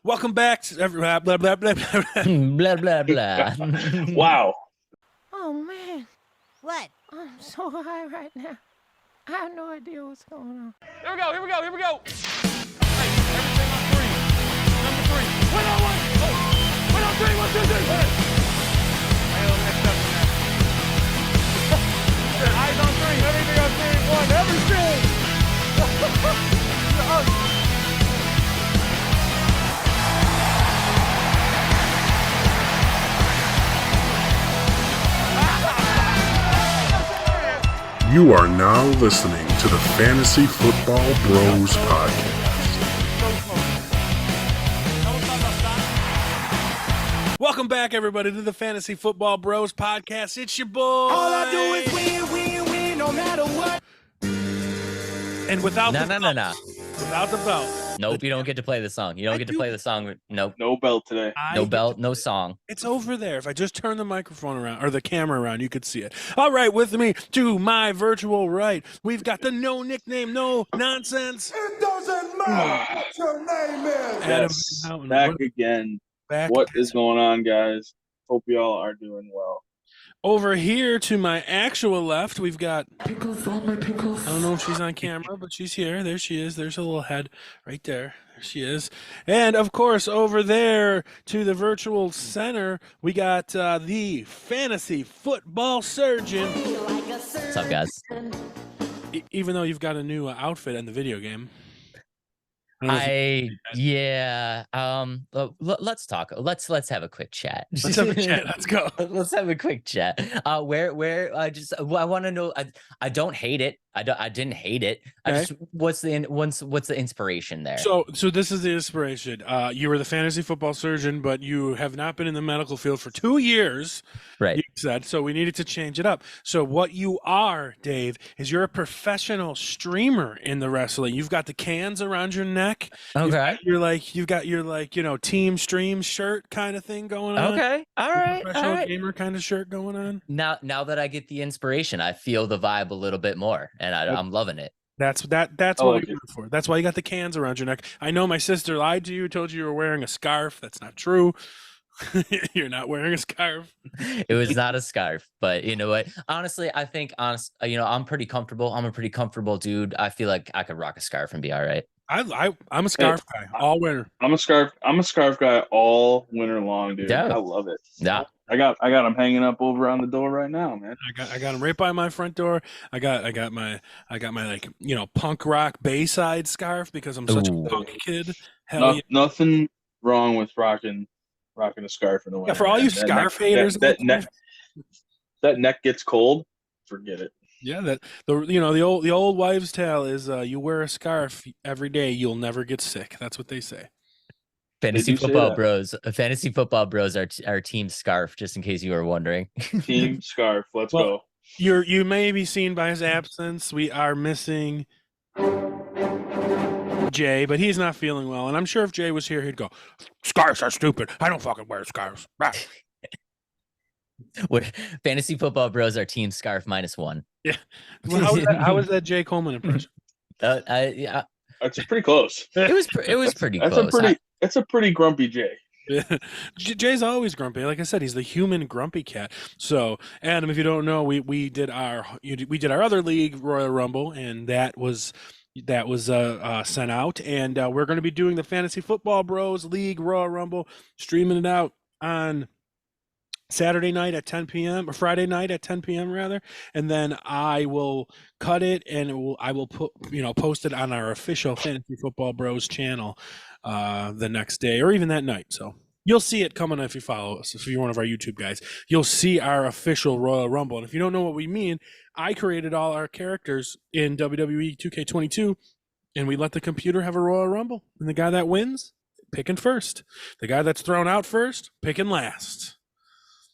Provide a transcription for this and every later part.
Welcome back to blah, blah, blah, blah, blah. Blah, blah, blah. Wow. Oh man, What? I'm so high right now. I have no idea what's going on. Here we go. Hey, everything on three. Number three. Wait on one. Oh. Wait on three. 1, 2, 3. Hey, let's mess up that. Eyes on three. Everything on three. One. Everything. You are now listening to the Fantasy Football Bros Podcast. Welcome back, everybody, to the Fantasy Football Bros Podcast. It's your boy. All I do is win, no matter what. And without No. without the belt. Nope, you don't get to play the song. You don't get to play the song. Nope. No belt today. No belt, no song. It's over there. If I just turn the microphone around or the camera around, you could see it. All right, with me to my virtual right, we've got the no nickname, no nonsense. It doesn't matter what your name is. Adam Yes, Houghton. back again. Back What is going on, guys? Hope y'all are doing well. over here to my actual left, we've got. Pickles on my pickles. I don't know if she's on camera, but she's here. There she is. There's a little head right there. There she is. And, of course, over there to the virtual center, we got the fantasy football surgeon. What's up, guys? Even though you've got a new outfit in the video game. Let's talk. Let's have a quick chat. Let's have a chat. Let's go. Let's have a quick chat. I want to know. I don't hate it. I didn't hate it. Okay. What's the inspiration there? So this is the inspiration. You were the fantasy football surgeon, but you have not been in the medical field for 2 years. Right. You said so. We needed to change it up. So what you are, Dave, is you're a professional streamer in the wrestling. You've got the cans around your neck. Okay. You've got your team stream shirt kind of thing going on. Okay. All right. Professional gamer kind of shirt going on. Now that I get the inspiration, I feel the vibe a little bit more, and I'm loving it. That's what we're going for. That's why you got the cans around your neck. I know my sister lied to you, told you were wearing a scarf. That's not true. You're not wearing a scarf. It was not a scarf, but you know what? Honestly, I think I'm pretty comfortable. I'm a pretty comfortable dude. I feel like I could rock a scarf and be all right. I'm a scarf guy all winter. I'm a scarf guy all winter long, dude. Yeah. I love it. Yeah. I got them hanging up over on the door right now, man. I got them right by my front door. I got my like punk rock Bayside scarf because I'm such Ooh. a punk kid. Hell yeah. Nothing wrong with rocking a scarf in the winter. Yeah, for all man. you That scarf neck- haters, that neck gets cold. Forget it. yeah, that the old wives' tale is you wear a scarf every day, you'll never get sick. That's what they say. Fantasy do say football that. bros. Fantasy football bros are our team scarf, just in case you were wondering. Team scarf. Let's Well, go. You may be seen by his absence. We are missing Jay, but he's not feeling well. And I'm sure if Jay was here, he'd go, "Scarves are stupid. I don't fucking wear scarves." Bah. What fantasy football bros are team scarf -1. Yeah. Well, how was that Jay Coleman impression? Yeah, That's pretty close. it was pretty That's close. That's a pretty grumpy Jay. Yeah. Jay's always grumpy. Like I said, he's the human grumpy cat. So, Adam, if you don't know, we did our other league, Royal Rumble, and that was sent out, and we're going to be doing the Fantasy Football Bros League Royal Rumble, streaming it out on Saturday night at 10 p.m. or Friday night at 10 p.m. rather, and then I will cut it and I will put post it on our official Fantasy Football Bros channel the next day or even that night. So you'll see it coming if you follow us. If you're one of our YouTube guys, you'll see our official Royal Rumble. And if you don't know what we mean, I created all our characters in WWE 2K22, and we let the computer have a Royal Rumble. And the guy that wins, picking first. The guy that's thrown out first, picking last.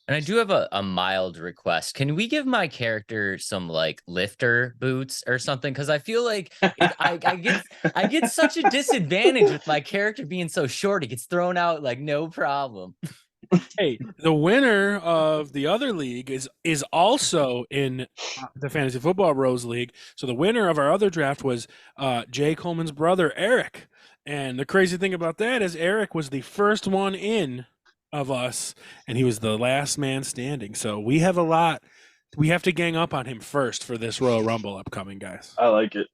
And I do have a mild request. Can we give my character some like lifter boots or something? Because I feel like I get such a disadvantage with my character being so short. It gets thrown out like no problem. Hey, the winner of the other league is also in the Fantasy Football Bros League. So the winner of our other draft was Jay Coleman's brother, Eric. And the crazy thing about that is Eric was the first one in of us, and he was the last man standing. So we have a lot. We have to gang up on him first for this Royal Rumble upcoming, guys. I like it.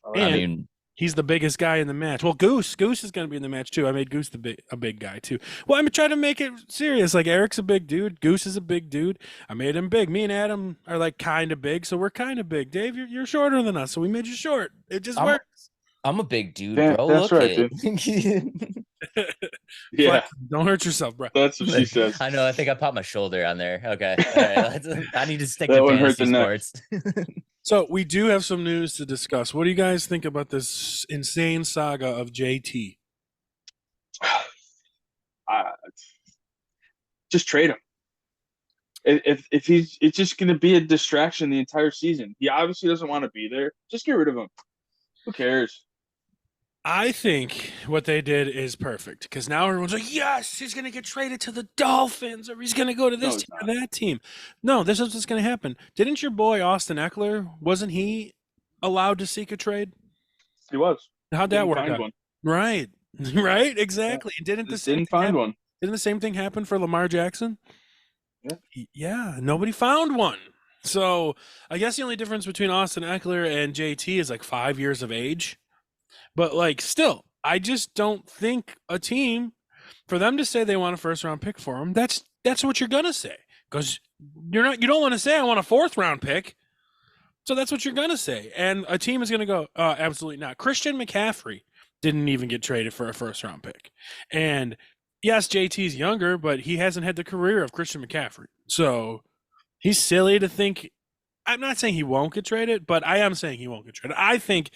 I And mean, he's the biggest guy in the match. Well, Goose is going to be in the match too. I made Goose a big guy too. Well, I'm trying to make it serious. Like Eric's a big dude. Goose is a big dude. I made him big. Me and Adam are like kind of big, so we're kind of big. Dave, you're shorter than us, so we made you short. It just works. I'm a big dude, Yeah, bro. that's Look right, it. Yeah, Don't hurt yourself, bro. that's what she says. I know. I think I popped my shoulder on there. Okay. All right. I need to stick That to one hurt fantasy the neck. sports. So we do have some news to discuss. What do you guys think about this insane saga of JT? Just trade him. If he's, it's just going to be a distraction the entire season. He obviously doesn't want to be there. Just get rid of him. Who cares? I think what they did is perfect because now everyone's like, yes, he's going to get traded to the Dolphins or he's going to go to this No, team or that team. No, this is what's going to happen. Didn't your boy Austin Eckler, wasn't he allowed to seek a trade? He was. How'd that Didn't work find out? one. Right. Right, exactly. Didn't the Just same didn't thing find happen? one. Didn't the same thing happen for Lamar Jackson? Yeah. Yeah, nobody found one. So I guess the only difference between Austin Eckler and JT is like 5 years of age. But like still, I just don't think a team, for them to say they want a first round pick for him, that's what you're gonna say. Because you don't want to say I want a fourth round pick. So that's what you're gonna say. And a team is gonna go, absolutely not. Christian McCaffrey didn't even get traded for a first round pick. And yes, JT's younger, but he hasn't had the career of Christian McCaffrey. So he's silly to think. I'm not saying he won't get traded, but I am saying he won't get traded. I think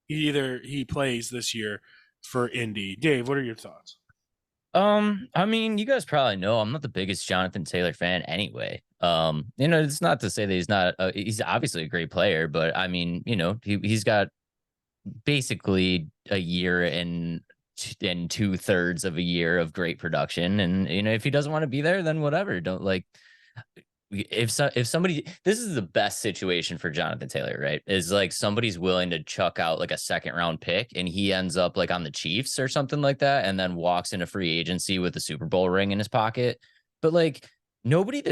he plays this year for Indy. Dave, what are your thoughts? I mean, you guys probably know I'm not the biggest Jonathan Taylor fan anyway. It's not to say that he's not he's obviously a great player, but I mean, he's got basically a year and 2/3 of a year of great production, and if he doesn't want to be there, then whatever. Don't like if somebody, this is the best situation for Jonathan Taylor, right? Is like somebody's willing to chuck out like a second round pick and he ends up like on the Chiefs or something like that, and then walks into free agency with the Super Bowl ring in his pocket. But like nobody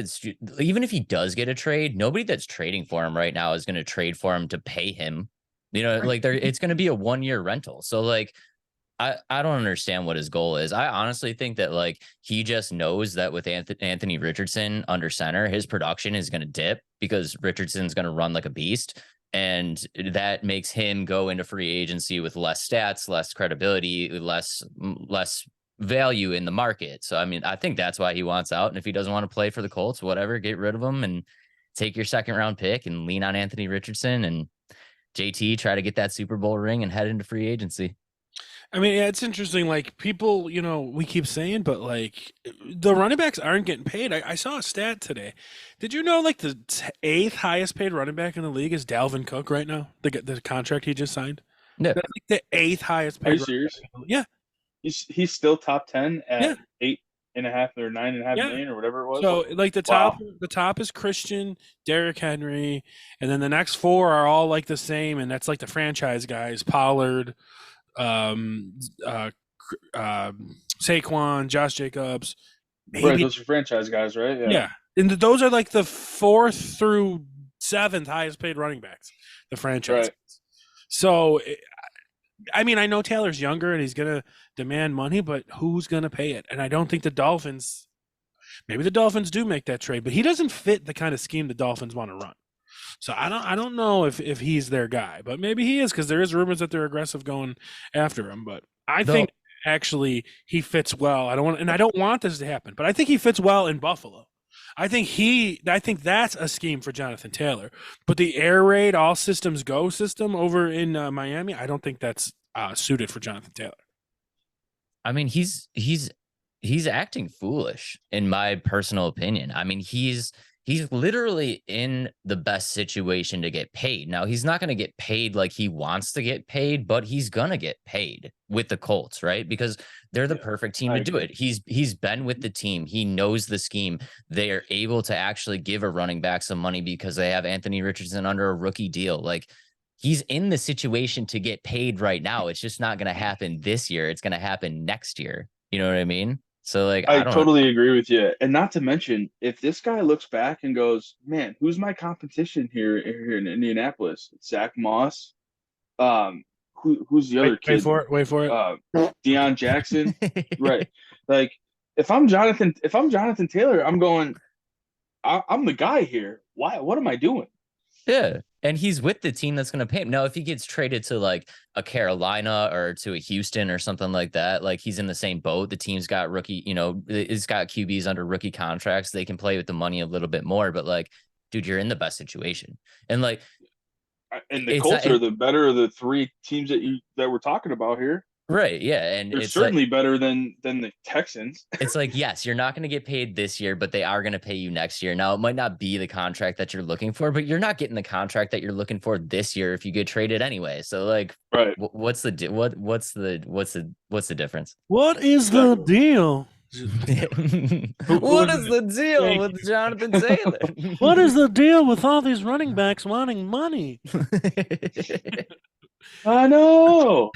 even if he does get a trade, nobody that's trading for him right now is going to trade for him to pay him. Like it's going to be a 1-year rental. So like I don't understand what his goal is. I honestly think that like he just knows that with Anthony Richardson under center, his production is going to dip because Richardson's going to run like a beast. And that makes him go into free agency with less stats, less credibility, less value in the market. So, I mean, I think that's why he wants out. And if he doesn't want to play for the Colts, whatever, get rid of him and take your second round pick and lean on Anthony Richardson and JT, try to get that Super Bowl ring and head into free agency. I mean, yeah, it's interesting. Like people, we keep saying, but like the running backs aren't getting paid. I saw a stat today. Did you know like the 8th highest paid running back in the league is Dalvin Cook right now? The contract he just signed. Yeah. That's like the 8th highest paid. Are you serious? Yeah. He's still top 10 at Yeah. 8.5 or 9.5 Yeah. million or whatever it was. So like the top is Christian, Derrick Henry, and then the next 4 are all like the same, and that's like the franchise guys: Pollard, Saquon, Josh Jacobs. Maybe. Right, those are franchise guys, right? Yeah. And those are like the 4th through 7th highest paid running backs, the franchise. Right. So, I mean, I know Taylor's younger and he's going to demand money, but who's going to pay it? And I don't think the Dolphins, maybe the Dolphins do make that trade, but he doesn't fit the kind of scheme the Dolphins want to run. So I don't know if he's their guy, but maybe he is, because there is rumors that they're aggressive going after him. But I think actually he fits well. I don't want this to happen, but I think he fits well in Buffalo. I think that's a scheme for Jonathan Taylor. But the air raid, all systems go system over in Miami, I don't think that's suited for Jonathan Taylor. I mean, he's acting foolish in my personal opinion. I mean, he's literally in the best situation to get paid. Now, he's not going to get paid like he wants to get paid, but he's going to get paid with the Colts, right? Because they're the perfect team to do it. He's been with the team. He knows the scheme. They are able to actually give a running back some money because they have Anthony Richardson under a rookie deal. Like, he's in the situation to get paid right now. It's just not going to happen this year. It's going to happen next year. You know what I mean? So like, I I don't. totally agree with you. And not to mention, if this guy looks back and goes, man, who's my competition here in Indianapolis? Zach Moss. Who's the other Wait kid? for it. Wait for it. Deion Jackson. Right. Like if I'm Jonathan Taylor, I'm going, I'm the guy here. Why? What am I doing? Yeah. And he's with the team that's going to pay him. Now, if he gets traded to like a Carolina or to a Houston or something like that, like he's in the same boat. The team's got rookie, it's got QBs under rookie contracts. They can play with the money a little bit more, but like, dude, you're in the best situation. And like, and the Colts are the better of the three teams that we're talking about here. Right. Yeah. And they're it's certainly like, better than the Texans. It's like, yes, you're not going to get paid this year, but they are going to pay you next year. Now, it might not be the contract that you're looking for, but you're not getting the contract that you're looking for this year if you get traded anyway. So like, right. What's the difference? What is the deal? What is the deal with Jonathan Taylor? What is the deal with all these running backs wanting money? I know.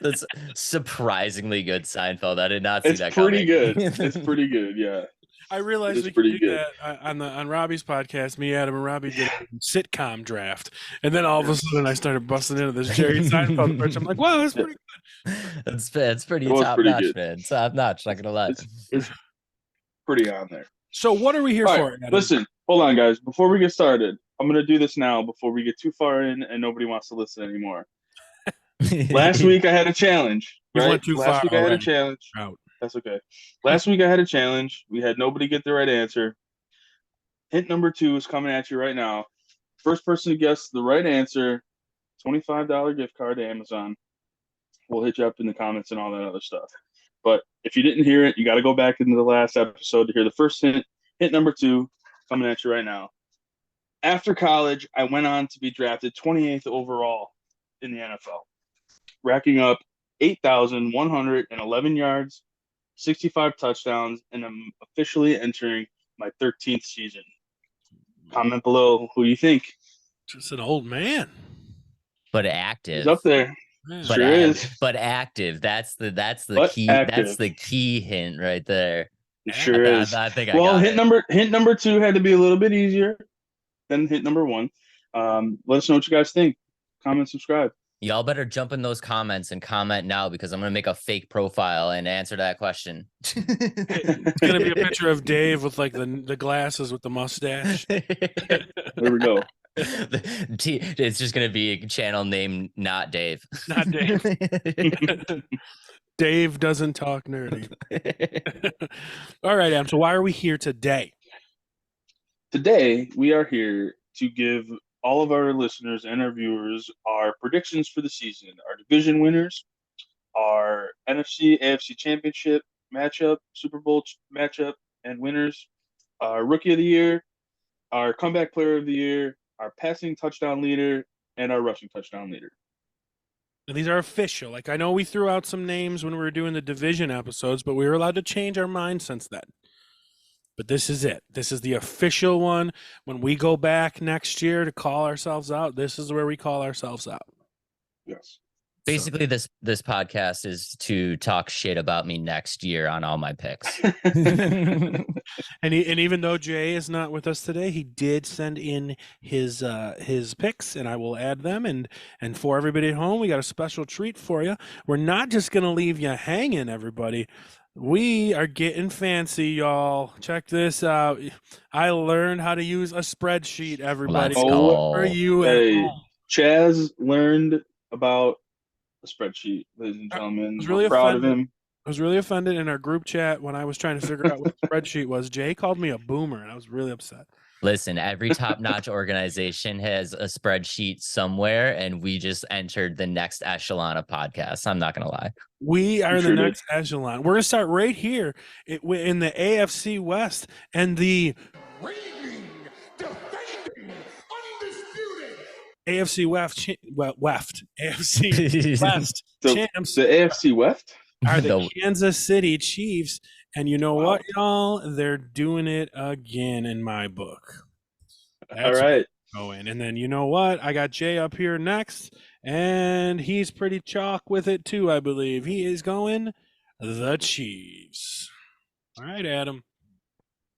That's surprisingly good, Seinfeld. I did not see that. It's pretty good. It's pretty good. Yeah. I realized we could do that on Robbie's podcast. Me, Adam, and Robbie did a sitcom draft, and then all of a sudden I started busting into this Jerry Seinfeld approach. I'm like, wow, that's pretty good. That's pretty top notch, man. Top notch. Not gonna lie. It's pretty on there. So what are we here for? Adam? Listen, hold on, guys. Before we get started, I'm gonna do this now before we get too far in and nobody wants to listen anymore. Last week I had a challenge. Right? Last week I had a challenge. That's okay. Last week I had a challenge. We had nobody get the right answer. Hint number 2 is coming at you right now. First person to guess the right answer, $25 gift card to Amazon. We'll hit you up in the comments and all that other stuff. But if you didn't hear it, you got to go back into the last episode to hear the first hint. Hint number 2 coming at you right now. After college, I went on to be drafted 28th overall in the NFL, racking up 8,111 yards, 65 touchdowns, and I'm officially entering my 13th season. Comment below who you think. Just an old man. But active. He's up there. Yeah. Sure is. But active. That's the key. Active. That's the key hint right there. It sure is. I think well, I got hint number 2 had to be a little bit easier than hint number 1. Let us know what you guys think. Comment, subscribe. Y'all better jump in those comments and comment now because I'm going to make a fake profile and answer that question. It's going to be a picture of Dave with like the glasses with the mustache. There we go. It's just going to be a channel name, not Dave. Not Dave. Dave doesn't talk nerdy. All right, Adam. So why are we here today? Today, we are here to give all of our listeners and our viewers our predictions for the season, our division winners, our NFC, AFC championship matchup, Super Bowl matchup and winners, our rookie of the year, our comeback player of the year, our passing touchdown leader, and our rushing touchdown leader. And these are official. Like I know we threw out some names when we were doing the division episodes, but we were allowed to change our mind since then. But this is it. This is the official one. When we go back next year to call ourselves out, this is where we call ourselves out. Yes. Basically, this podcast is to talk shit about me next year on all my picks. And even though Jay is not with us today, he did send in his picks, and I will add them. And for everybody at home, we got a special treat for you. We're not just going to leave you hanging, everybody. We are getting fancy, y'all. Check this out. I learned how to use a spreadsheet, everybody. Let's go. Where are you Hey, at? Chaz learned about a spreadsheet, ladies and gentlemen. I was really proud offended. of him. I was really offended in our group chat when I was trying to figure out what the spreadsheet was. Jay called me a boomer, and I was really upset. Listen, every top-notch organization has a spreadsheet somewhere, and we just entered the next echelon of podcasts. I'm not going to lie. We are in sure the next echelon. We're going to start right here in the AFC West and the Reigning, defending, undisputed. AFC West AFC West champs The AFC West? are the Kansas City Chiefs. And you know what, y'all? They're doing it again in my book. All right. going. And then you know what? I got Jay up here next, and he's pretty chalk with it too, I believe. He is going the Chiefs. All right, Adam.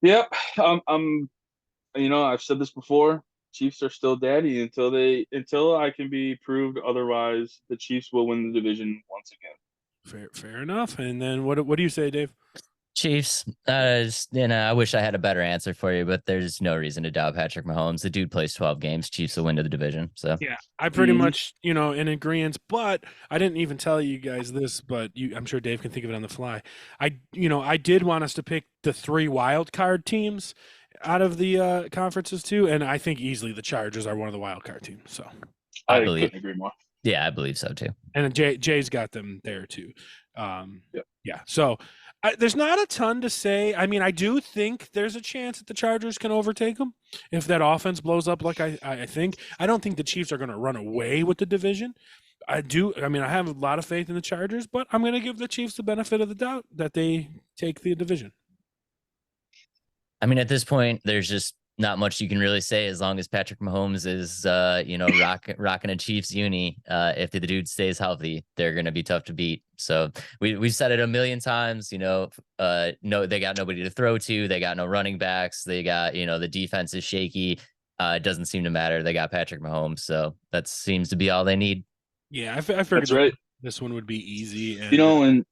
Yep. I've said this before. Chiefs are still daddy until I can be proved otherwise. The Chiefs will win the division once again. Fair enough. And then what do you say, Dave? Chiefs. I wish I had a better answer for you, but there's no reason to doubt Patrick Mahomes. The dude plays 12 games. Chiefs will win to the division. So yeah, I pretty much, in agreement, but I didn't even tell you guys this, but I'm sure Dave can think of it on the fly. I did want us to pick the 3 wild card teams out of the conferences too, and I think easily the Chargers are one of the wild card teams. So I couldn't agree more. Yeah, I believe so too. And Jay's got them there too. Yep. Yeah. So there's not a ton to say. I mean, I do think there's a chance that the Chargers can overtake them if that offense blows up like I think. I don't think the Chiefs are going to run away with the division. I have a lot of faith in the Chargers, but I'm going to give the Chiefs the benefit of the doubt that they take the division. I mean, at this point, there's just not much you can really say as long as Patrick Mahomes is, rocking a Chiefs uni. If the dude stays healthy, they're going to be tough to beat. So we've said it a million times, no, they got nobody to throw to. They got no running backs. They got, the defense is shaky. It doesn't seem to matter. They got Patrick Mahomes. So that seems to be all they need. Yeah, I figured that's right. This one would be easy. And,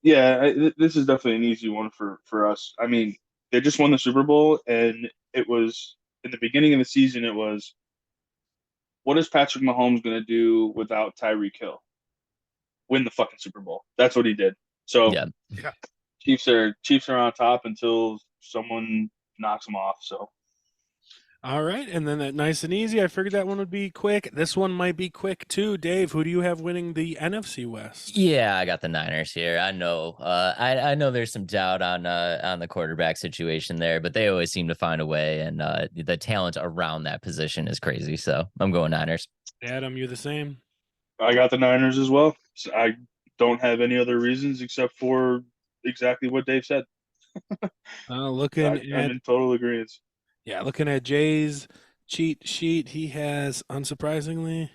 this is definitely an easy one for us. I mean, they just won the Super Bowl, and it was in the beginning of the season. It was, what is Patrick Mahomes going to do without Tyreek Hill? Win the fucking Super Bowl. That's what he did. So yeah. Chiefs are on top until someone knocks them off. So. All right, and then that nice and easy. I figured that one would be quick. This one might be quick too. Dave, who do you have winning the NFC West? Yeah, I got the Niners here. I know. I know there's some doubt on the quarterback situation there, but they always seem to find a way, and the talent around that position is crazy. So I'm going Niners. Adam, you the same? I got the Niners as well. So I don't have any other reasons except for exactly what Dave said. I'm in total agreement. Yeah, looking at Jay's cheat sheet, he has, unsurprisingly,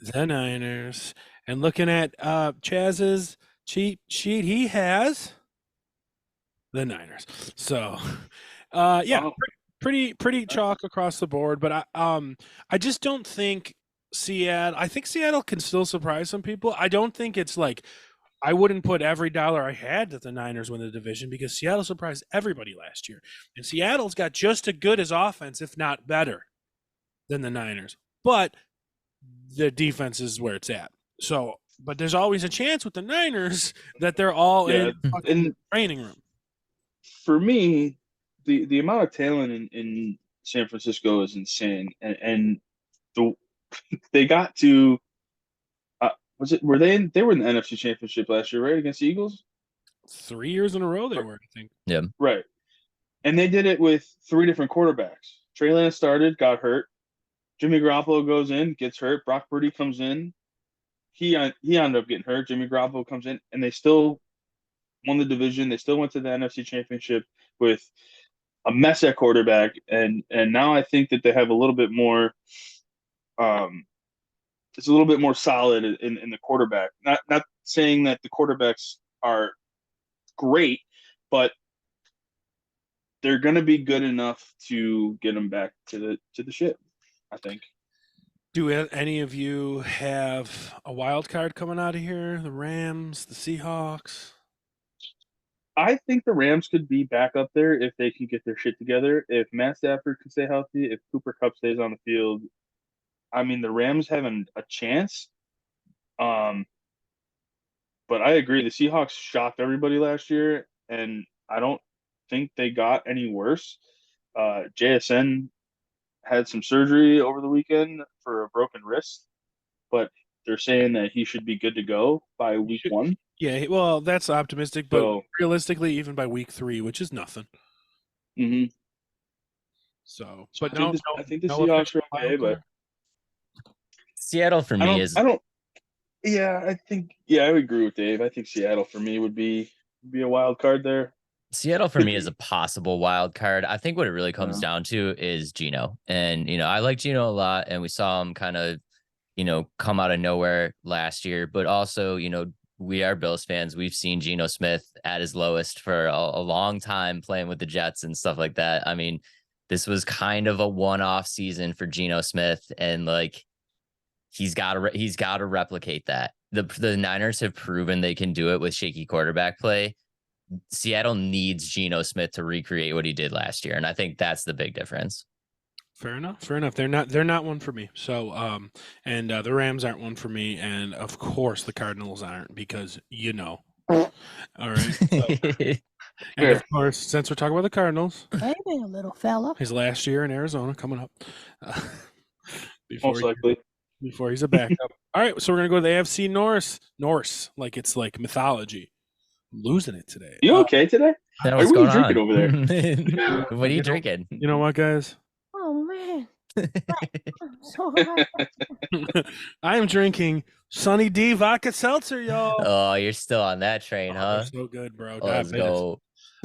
the Niners. And looking at Chaz's cheat sheet, he has the Niners. So, Wow. pretty chalk across the board. But I just don't think Seattle. I think Seattle can still surprise some people. I don't think it's like, I wouldn't put every dollar I had that the Niners win the division, because Seattle surprised everybody last year. And Seattle's got just as good as offense, if not better, than the Niners. But the defense is where it's at. So, but there's always a chance with the Niners that they're all in the training room. For me, the amount of talent in San Francisco is insane. And they got to they were in the NFC Championship last year, right? Against the Eagles? 3 years in a row they were, I think. Yeah. Right. And they did it with 3 different quarterbacks. Trey Lance started, got hurt. Jimmy Garoppolo goes in, gets hurt. Brock Purdy comes in. He ended up getting hurt. Jimmy Garoppolo comes in, and they still won the division. They still went to the NFC Championship with a mess at quarterback. And now I think that they have a little bit more it's a little bit more solid in the quarterback. Not saying that the quarterbacks are great, but they're going to be good enough to get them back to the ship, I think. Do any of you have a wild card coming out of here? The Rams, the Seahawks? I think the Rams could be back up there if they can get their shit together. If Matt Stafford can stay healthy, if Cooper Kupp stays on the field, I mean, the Rams have a chance. But I agree. The Seahawks shocked everybody last year, and I don't think they got any worse. JSN had some surgery over the weekend for a broken wrist, but they're saying that he should be good to go by week 1. Yeah, well, that's optimistic, but realistically, even by week 3, which is nothing. Mm-hmm. So, but I think the Seahawks are okay, but Seattle for me is. I would agree with Dave. I think Seattle for me would be a wild card there. Seattle for me is a possible wild card. I think what it really comes down to is Geno. And, I like Geno a lot, and we saw him kind of, come out of nowhere last year. But also, we are Bills fans. We've seen Geno Smith at his lowest for a long time playing with the Jets and stuff like that. I mean, this was kind of a one-off season for Geno Smith, and like he's got to replicate that. The Niners have proven they can do it with shaky quarterback play. Seattle needs Geno Smith to recreate what he did last year, and I think that's the big difference. Fair enough. They're not one for me. So, and the Rams aren't one for me, and of course the Cardinals aren't, because All right. So, and of course, since we're talking about the Cardinals, Hey there, little fella. his last year in Arizona coming up. Most likely. Before he's a backup. All right, so we're gonna go to the AFC Norse, like it's like mythology. I'm losing it today. You okay today? Yeah, what are you drinking over there? What are you drinking? You know what, guys? Oh man. I'm so hot. I am drinking Sunny D vodka seltzer, y'all. Oh, you're still on that train, huh? So good, bro. Let's go.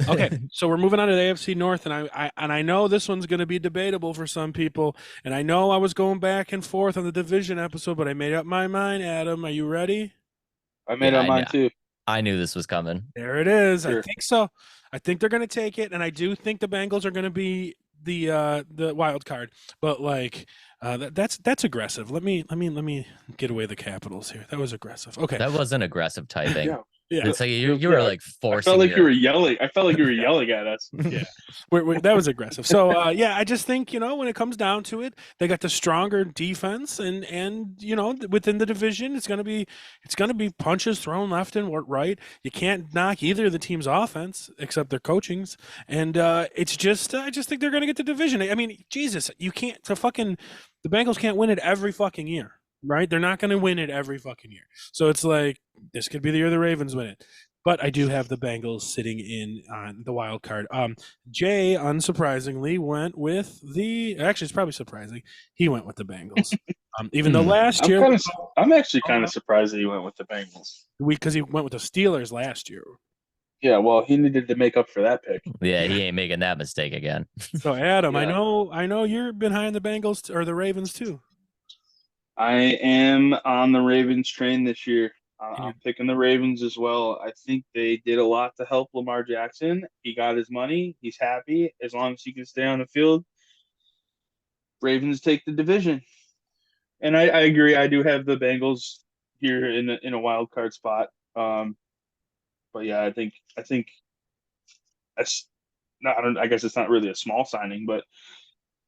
Okay, so we're moving on to the AFC North, and I know this one's going to be debatable for some people, and I know I was going back and forth on the division episode, but I made up my mind. Adam, are you ready? I made up mine too. I knew this was coming. There it is. Sure. I think so. I think they're going to take it, and I do think the Bengals are going to be the wild card, but like that's aggressive. Let me get away the Capitals here. That was aggressive. Okay, that wasn't aggressive typing. Yeah. It's like you were like forcing. I felt like you were yelling. I felt like you were yelling at us. Yeah, that was aggressive. So I just think when it comes down to it, they got the stronger defense, and within the division, it's gonna be punches thrown left and right. You can't knock either of the team's offense except their coachings, and it's just I just think they're gonna get the division. I mean, Jesus, you can't the Bengals can't win it every fucking year. Right? They're not going to win it every fucking year. So it's like, this could be the year the Ravens win it. But I do have the Bengals sitting in on the wild card. Jay, unsurprisingly, went with actually, it's probably surprising, he went with the Bengals. Even though last year... I'm actually kind of surprised that he went with the Bengals. Because he went with the Steelers last year. Yeah, well, he needed to make up for that pick. Yeah, he ain't making that mistake again. So, Adam, Yeah. I know you've been high on the Bengals or the Ravens, too. I am on the Ravens train this year. I'm picking the Ravens as well. I think they did a lot to help Lamar Jackson. He got his money. He's happy as long as he can stay on the field. Ravens take the division. And I agree. I do have the Bengals here in a wild card spot. But yeah, I think that's not. I guess it's not really a small signing, but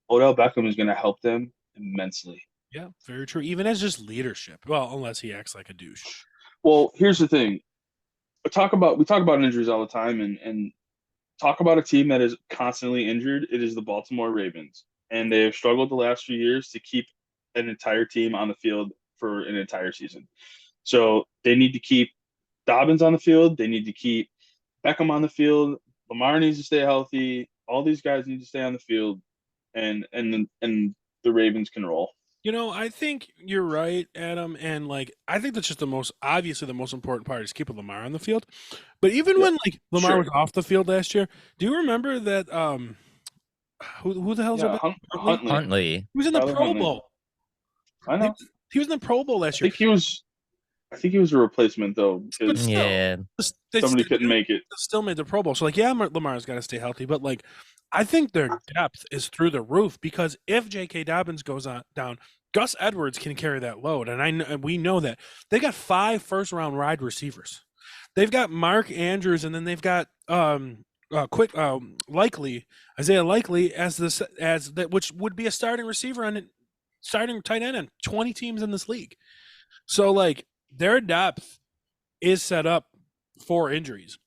Odell Beckham is going to help them immensely. Yeah, very true. Even as just leadership. Well, unless he acts like a douche. Well, here's the thing. We talk about injuries all the time, and talk about a team that is constantly injured. It is the Baltimore Ravens, and they have struggled the last few years to keep an entire team on the field for an entire season. So they need to keep Dobbins on the field. They need to keep Beckham on the field. Lamar needs to stay healthy. All these guys need to stay on the field, and the Ravens can roll. I think you're right, Adam, and I think that's just the most important part is keeping Lamar on the field. But even when Lamar was off the field last year, do you remember that who the hell's Huntley? He was in the Pro Bowl. I know. He was in the Pro Bowl last year. I think he was a replacement though. But still, somebody couldn't make it. Still made the Pro Bowl. So Lamar's got to stay healthy, but I think their depth is through the roof, because if J.K. Dobbins goes down, Gus Edwards can carry that load, and we know that. They got 5 first-round wide receivers. They've got Mark Andrews, and then they've got Isaiah Likely which would be a starting receiver starting tight end on 20 teams in this league. So their depth is set up for injuries.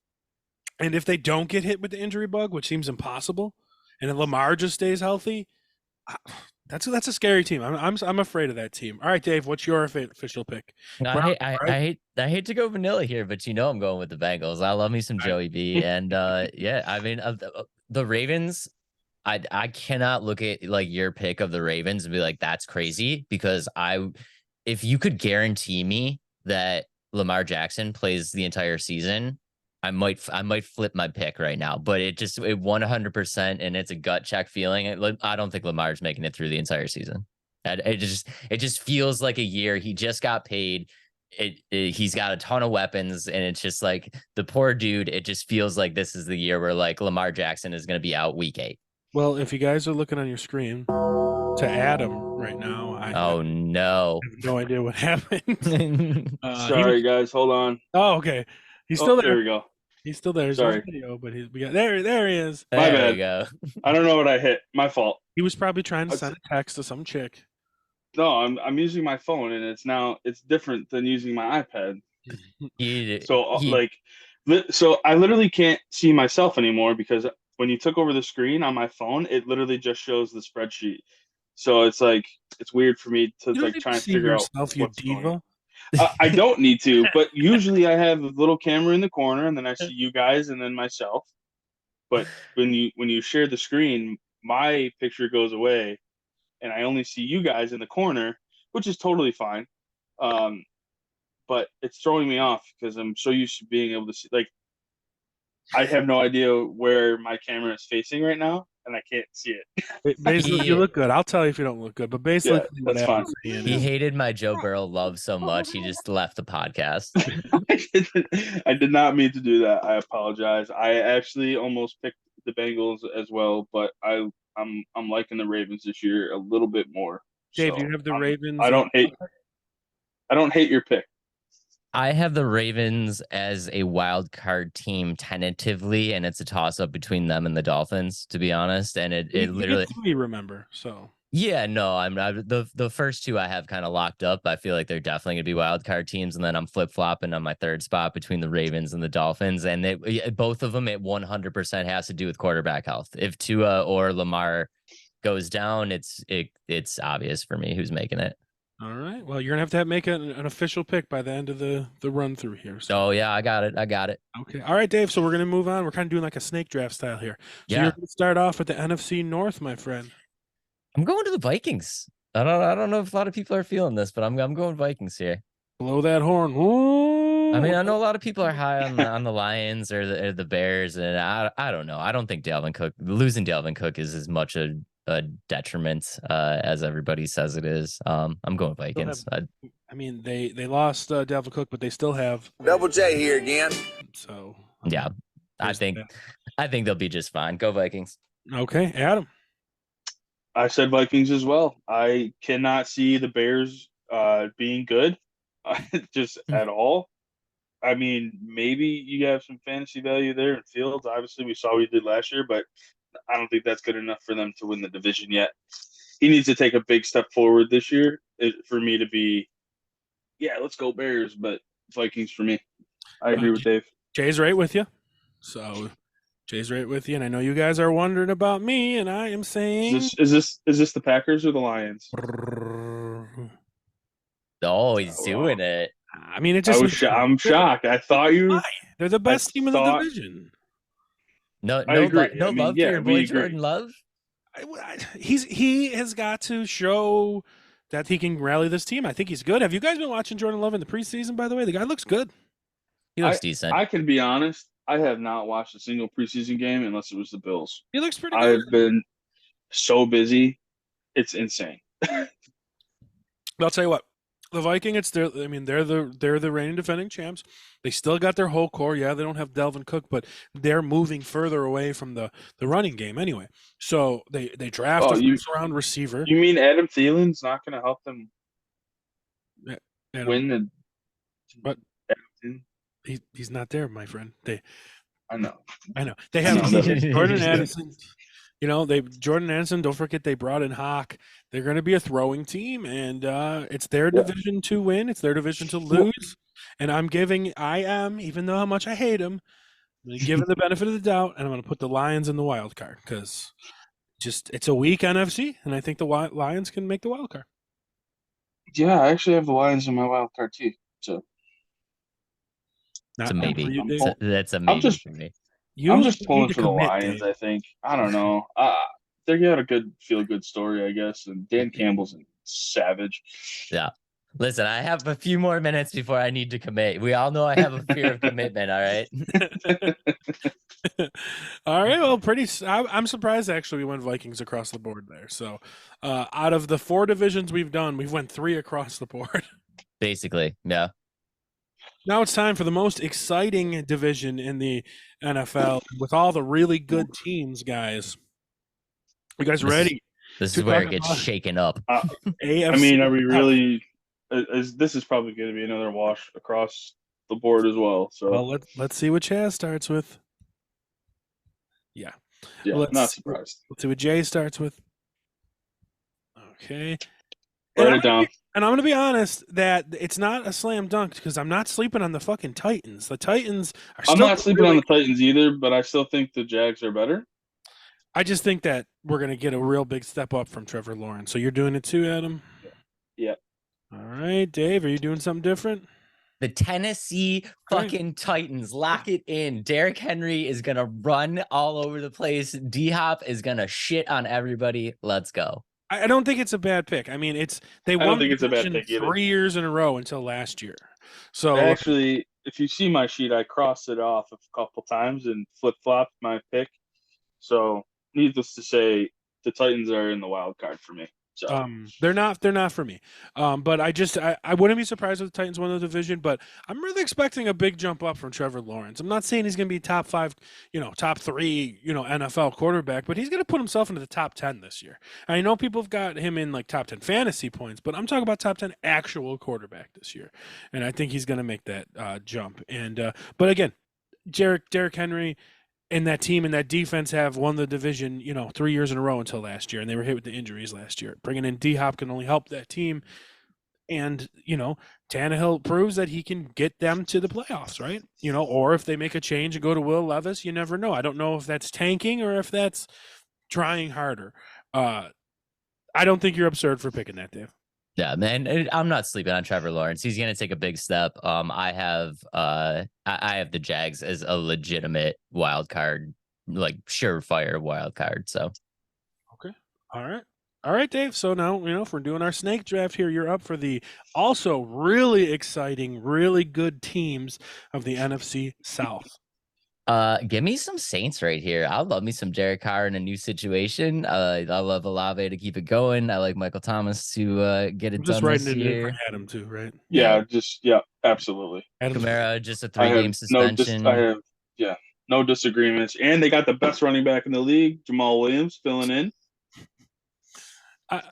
And if they don't get hit with the injury bug, which seems impossible, and then Lamar just stays healthy, that's a scary team. I'm afraid of that team. All right, Dave, what's your official pick? I hate to go vanilla here, but I'm going with the Bengals. I love me some Joey B, and I mean the Ravens. I cannot look at your pick of the Ravens and be like, that's crazy, because if you could guarantee me that Lamar Jackson plays the entire season, I might flip my pick right now, but it 100%, and it's a gut check feeling. I don't think Lamar's making it through the entire season. It just feels like a year. He just got paid. He's got a ton of weapons, and it's just like the poor dude. It just feels like this is the year where like Lamar Jackson is going to be out week 8. Well, if you guys are looking on your screen to Adam right now, I no, have no idea what happened. Sorry, guys, hold on. Oh, okay. He's still there. There we go. He's still there. There's Sorry. no video, but there he is. My there bad. you go. I don't know what I hit. My fault. He was probably trying to send a text to some chick. No, I'm using my phone, and it's different than using my iPad. So I literally can't see myself anymore because when you took over the screen on my phone, it literally just shows the spreadsheet. So it's like it's weird for me to like try and figure out what's going on. I don't need to, but usually I have a little camera in the corner, and then I see you guys, and then myself. But when you share the screen, my picture goes away, and I only see you guys in the corner, which is totally fine. But it's throwing me off because I'm so used to being able to see. Like, I have no idea where my camera is facing right now, and I can't see it. Basically, you look good. I'll tell you if you don't look good. But basically, that's fine. He hated my Joe Burrow love so much, he just left the podcast. I did not mean to do that. I apologize. I actually almost picked the Bengals as well, but I'm liking the Ravens this year a little bit more. Dave, do you have the Ravens? I don't hate your pick. I have the Ravens as a wild card team tentatively, and it's a toss up between them and the Dolphins, to be honest. And it literally remember. So yeah, no, I'm not the first two I have kind of locked up. I feel like they're definitely gonna be wild card teams, and then I'm flip flopping on my third spot between the Ravens and the Dolphins, and both of them at 100% has to do with quarterback health. If Tua or Lamar goes down, it's obvious for me who's making it. All right. Well, you're gonna have to make an official pick by the end of the run through here. So. Oh yeah, I got it. Okay. All right, Dave. So we're gonna move on. We're kind of doing like a snake draft style here. So yeah. You're gonna start off with the NFC North, my friend. I'm going to the Vikings. I don't know if a lot of people are feeling this, but I'm going Vikings here. Blow that horn. Ooh. I mean, I know a lot of people are high on the Lions or the Bears, and I don't know. I don't think losing Dalvin Cook is as much a detriment as everybody says it is. I'm going Vikings. I mean, they lost Dalvin Cook, but they still have Double J here again. So yeah, I think they'll be just fine. Go Vikings. Okay, Adam. I said Vikings as well. I cannot see the Bears being good, just at all. I mean, maybe you have some fantasy value there in Fields. Obviously, we saw what he did last year, but I don't think that's good enough for them to win the division yet. He needs to take a big step forward this year for me to be, let's go Bears, but Vikings for me. I agree with Dave. Jay's right with you. So Jay's right with you, and I know you guys are wondering about me, and I am saying, is this the Packers or the Lions? Oh, he's doing it. I mean, I'm shocked. I thought they're the best team in the division. No love for your boy Jordan Love. He has got to show that he can rally this team. I think he's good. Have you guys been watching Jordan Love in the preseason? By the way, the guy looks good. He looks decent. I can be honest. I have not watched a single preseason game unless it was the Bills. He looks pretty good. I've been so busy. It's insane. I'll tell you what. The Vikings, they're the reigning defending champs. They still got their whole core. Yeah, they don't have Dalvin Cook, but they're moving further away from the running game anyway. So they draft a first-round receiver. You mean Adam Thielen's not going to help them win? But he's not there, my friend. I know. They have Jordan Addison. Jordan Addison, don't forget they brought in Hawk. They're going to be a throwing team, and it's their division to win. It's their division to lose. And I am, even though how much I hate them, I'm going to give them the benefit of the doubt, and I'm going to put the Lions in the wild card because it's a weak NFC, and I think the Lions can make the wild card. Yeah, I actually have the Lions in my wild card too. So that's a maybe. That's a maybe for me. I'm just pulling for the Lions, I think. I don't know. They got a good feel-good story, I guess, and Dan Campbell's a savage. Yeah. Listen, I have a few more minutes before I need to commit. We all know I have a fear of commitment. All right. All right. Well, I'm surprised actually we went Vikings across the board there. So, out of the 4 divisions we've done, we've went 3 across the board. Basically, yeah. Now it's time for the most exciting division in the NFL with all the really good teams, guys. You guys ready? This is where it gets shaken up. AFC I mean, are we really? This is probably going to be another wash across the board as well. So, well, let's see what Chaz starts with. Yeah, well, not surprised. Let's see what Jay starts with. Okay, Write it down. And I'm going to be honest that it's not a slam dunk because I'm not sleeping on the fucking Titans. The Titans are still I'm not sleeping on the Titans either, but I still think the Jags are better. I just think that we're going to get a real big step up from Trevor Lawrence. So you're doing it too, Adam? Yeah. All right, Dave, are you doing something different? The Tennessee fucking Titans. Lock it in. Derrick Henry is going to run all over the place. D-Hop is going to shit on everybody. Let's go. I don't think it's a bad pick. I mean, they won I don't think it's a bad pick either. 3 years in a row until last year. So actually, if you see my sheet, I crossed it off a couple times and flip-flopped my pick. So, needless to say, the Titans are in the wild card for me. So. They're not for me. But I wouldn't be surprised if the Titans won the division, but I'm really expecting a big jump up from Trevor Lawrence. I'm not saying he's going to be top 5, top 3, NFL quarterback, but he's going to put himself into the top 10 this year. And I know people have got him in like top 10 fantasy points, but I'm talking about top 10 actual quarterback this year. And I think he's going to make that jump. And but again, Derrick Henry and that team and that defense have won the division, 3 years in a row until last year, and they were hit with the injuries last year. Bringing in D-Hop can only help that team, and Tannehill proves that he can get them to the playoffs, right? Or if they make a change and go to Will Levis, you never know. I don't know if that's tanking or if that's trying harder. I don't think you're absurd for picking that, Dave. Yeah, man, I'm not sleeping on Trevor Lawrence. He's going to take a big step. I have the Jags as a legitimate wild card, like surefire wild card. So, okay, all right, Dave. So now if we're doing our snake draft here, you're up for the also really exciting, really good teams of the NFC South. Give me some Saints right here. I love me some Derek Carr in a new situation. I love Olave to keep it going. I like Michael Thomas to get it done this year. Adam too, right? Yeah, absolutely. Kamara, just a 3-game suspension. No disagreements. And they got the best running back in the league, Jamal Williams, filling in.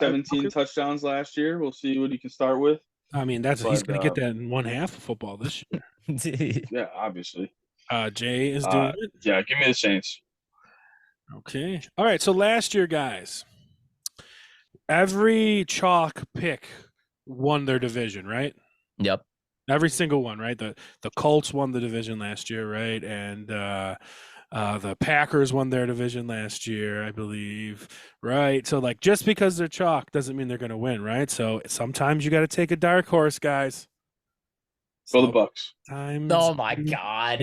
17 touchdowns last year. We'll see what he can start with. I mean, he's going to get that in one half of football this year. Yeah, obviously. Jay is doing it. Yeah, give me the Saints. Okay. All right. So last year, guys, every chalk pick won their division, right? Yep. Every single one, right? The Colts won the division last year, right? And the Packers won their division last year, I believe, right? So just because they're chalk doesn't mean they're going to win, right? So sometimes you got to take a dark horse, guys. Go the Bucks. Oh my God!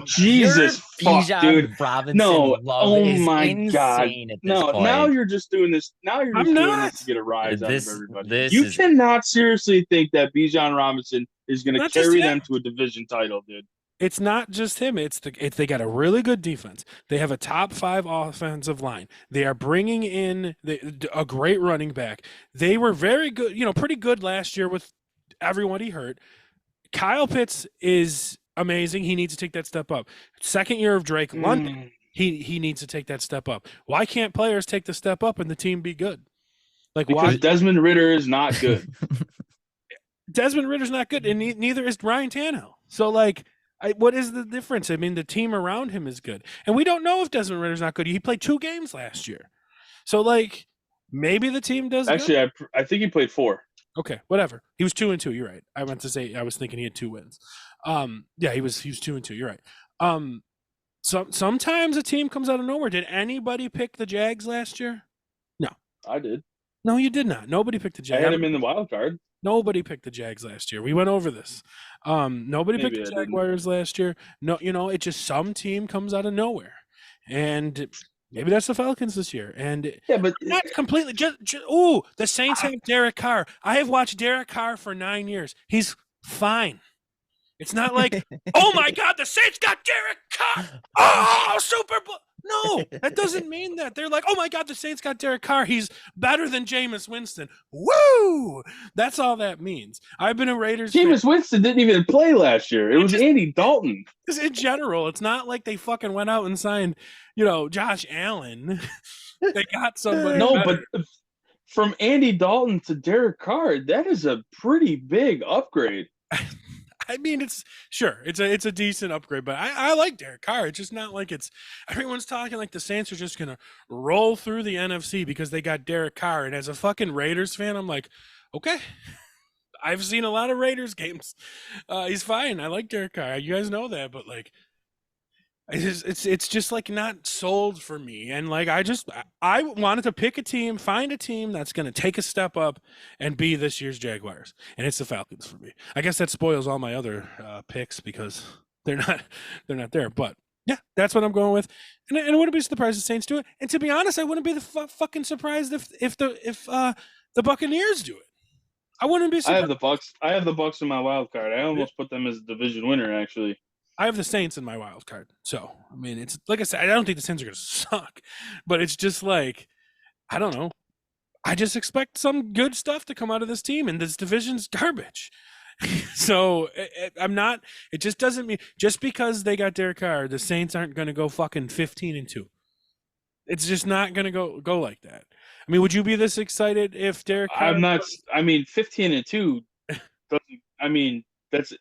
Jesus, fuck, dude! Robinson no, oh my God! No, now you're just doing this. Now you're just doing this to get a rise out of everybody. You cannot seriously think that Bijan Robinson is going to carry them to a division title, dude. It's not just him. They got a really good defense. They have a top 5 offensive line. They are bringing in a great running back. They were very good, pretty good last year with everyone he hurt. Kyle Pitts is amazing. He needs to take that step up. Second year of Drake London, he needs to take that step up. Why can't players take the step up and the team be good? Because Desmond Ridder is not good. Desmond Ridder's not good, and neither is Ryan Tannehill. So, what is the difference? I mean, the team around him is good. And we don't know if Desmond Ridder's not good. He played 2 games last year. So, maybe the team does Actually, I think he played 4. Okay, whatever. He was 2-2. You're right. I was thinking he had 2 wins. Yeah, he was 2-2. You're right. Sometimes a team comes out of nowhere. Did anybody pick the Jags last year? No, I did. No, you did not. Nobody picked the Jags. I had him in the wild card. Nobody picked the Jags last year. We went over this. Nobody picked the Jaguars last year. No, it's just some team comes out of nowhere, and Maybe that's the Falcons this year. And Yeah, but not completely. The Saints have Derek Carr. I have watched Derek Carr for 9 years. He's fine. It's not like, oh my God, the Saints got Derek Carr. Oh, Super Bowl. No, that doesn't mean that. They're like, oh my God, the Saints got Derek Carr. He's better than Jameis Winston. Woo! That's all that means. I've been a Raiders fan. Jameis Winston didn't even play last year. It was Andy Dalton. Because in general, it's not like they fucking went out and signed, Josh Allen. They got somebody. No, better. but from Andy Dalton to Derek Carr, that is a pretty big upgrade. I mean, it's a decent upgrade, but I like Derek Carr. It's just not like everyone's talking like the Saints are just gonna roll through the NFC because they got Derek Carr. And as a fucking Raiders fan, I'm like, okay, I've seen a lot of Raiders games. He's fine. I like Derek Carr. You guys know that, but like, it's just like not sold for me. And like, I wanted to pick a team, find a team that's going to take a step up and be this year's Jaguars. And it's the Falcons for me. I guess that spoils all my other picks because they're not there, but yeah, that's what I'm going with. And I wouldn't be surprised if the Saints do it. And to be honest, I wouldn't be fucking surprised if the Buccaneers do it. I wouldn't be surprised. I have the Bucs in my wild card. I almost put them as a division winner, actually. I have the Saints in my wild card. So, I mean, it's like I said, I don't think the Saints are going to suck, but it's just like, I don't know. I just expect some good stuff to come out of this team, and this division's garbage. So, it just doesn't mean, just because they got Derek Carr, the Saints aren't going to go fucking 15-2. It's just not going to go like that. I mean, would you be this excited if Derek Carr? I'm not. I mean, 15-2 doesn't. I mean, that's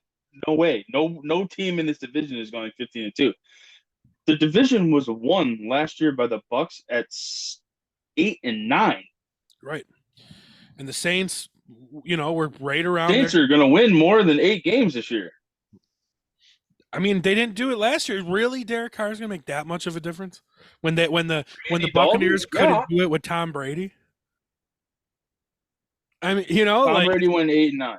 no way. No team in this division is going 15-2. The division was won last year by the Bucs at 8-9. Right, and the Saints, were right around. Saints are going to win more than 8 games this year. I mean, they didn't do it last year. Really, Derek Carr is going to make that much of a difference when the Buccaneers couldn't do it with Tom Brady? I mean, Tom Brady went 8-9.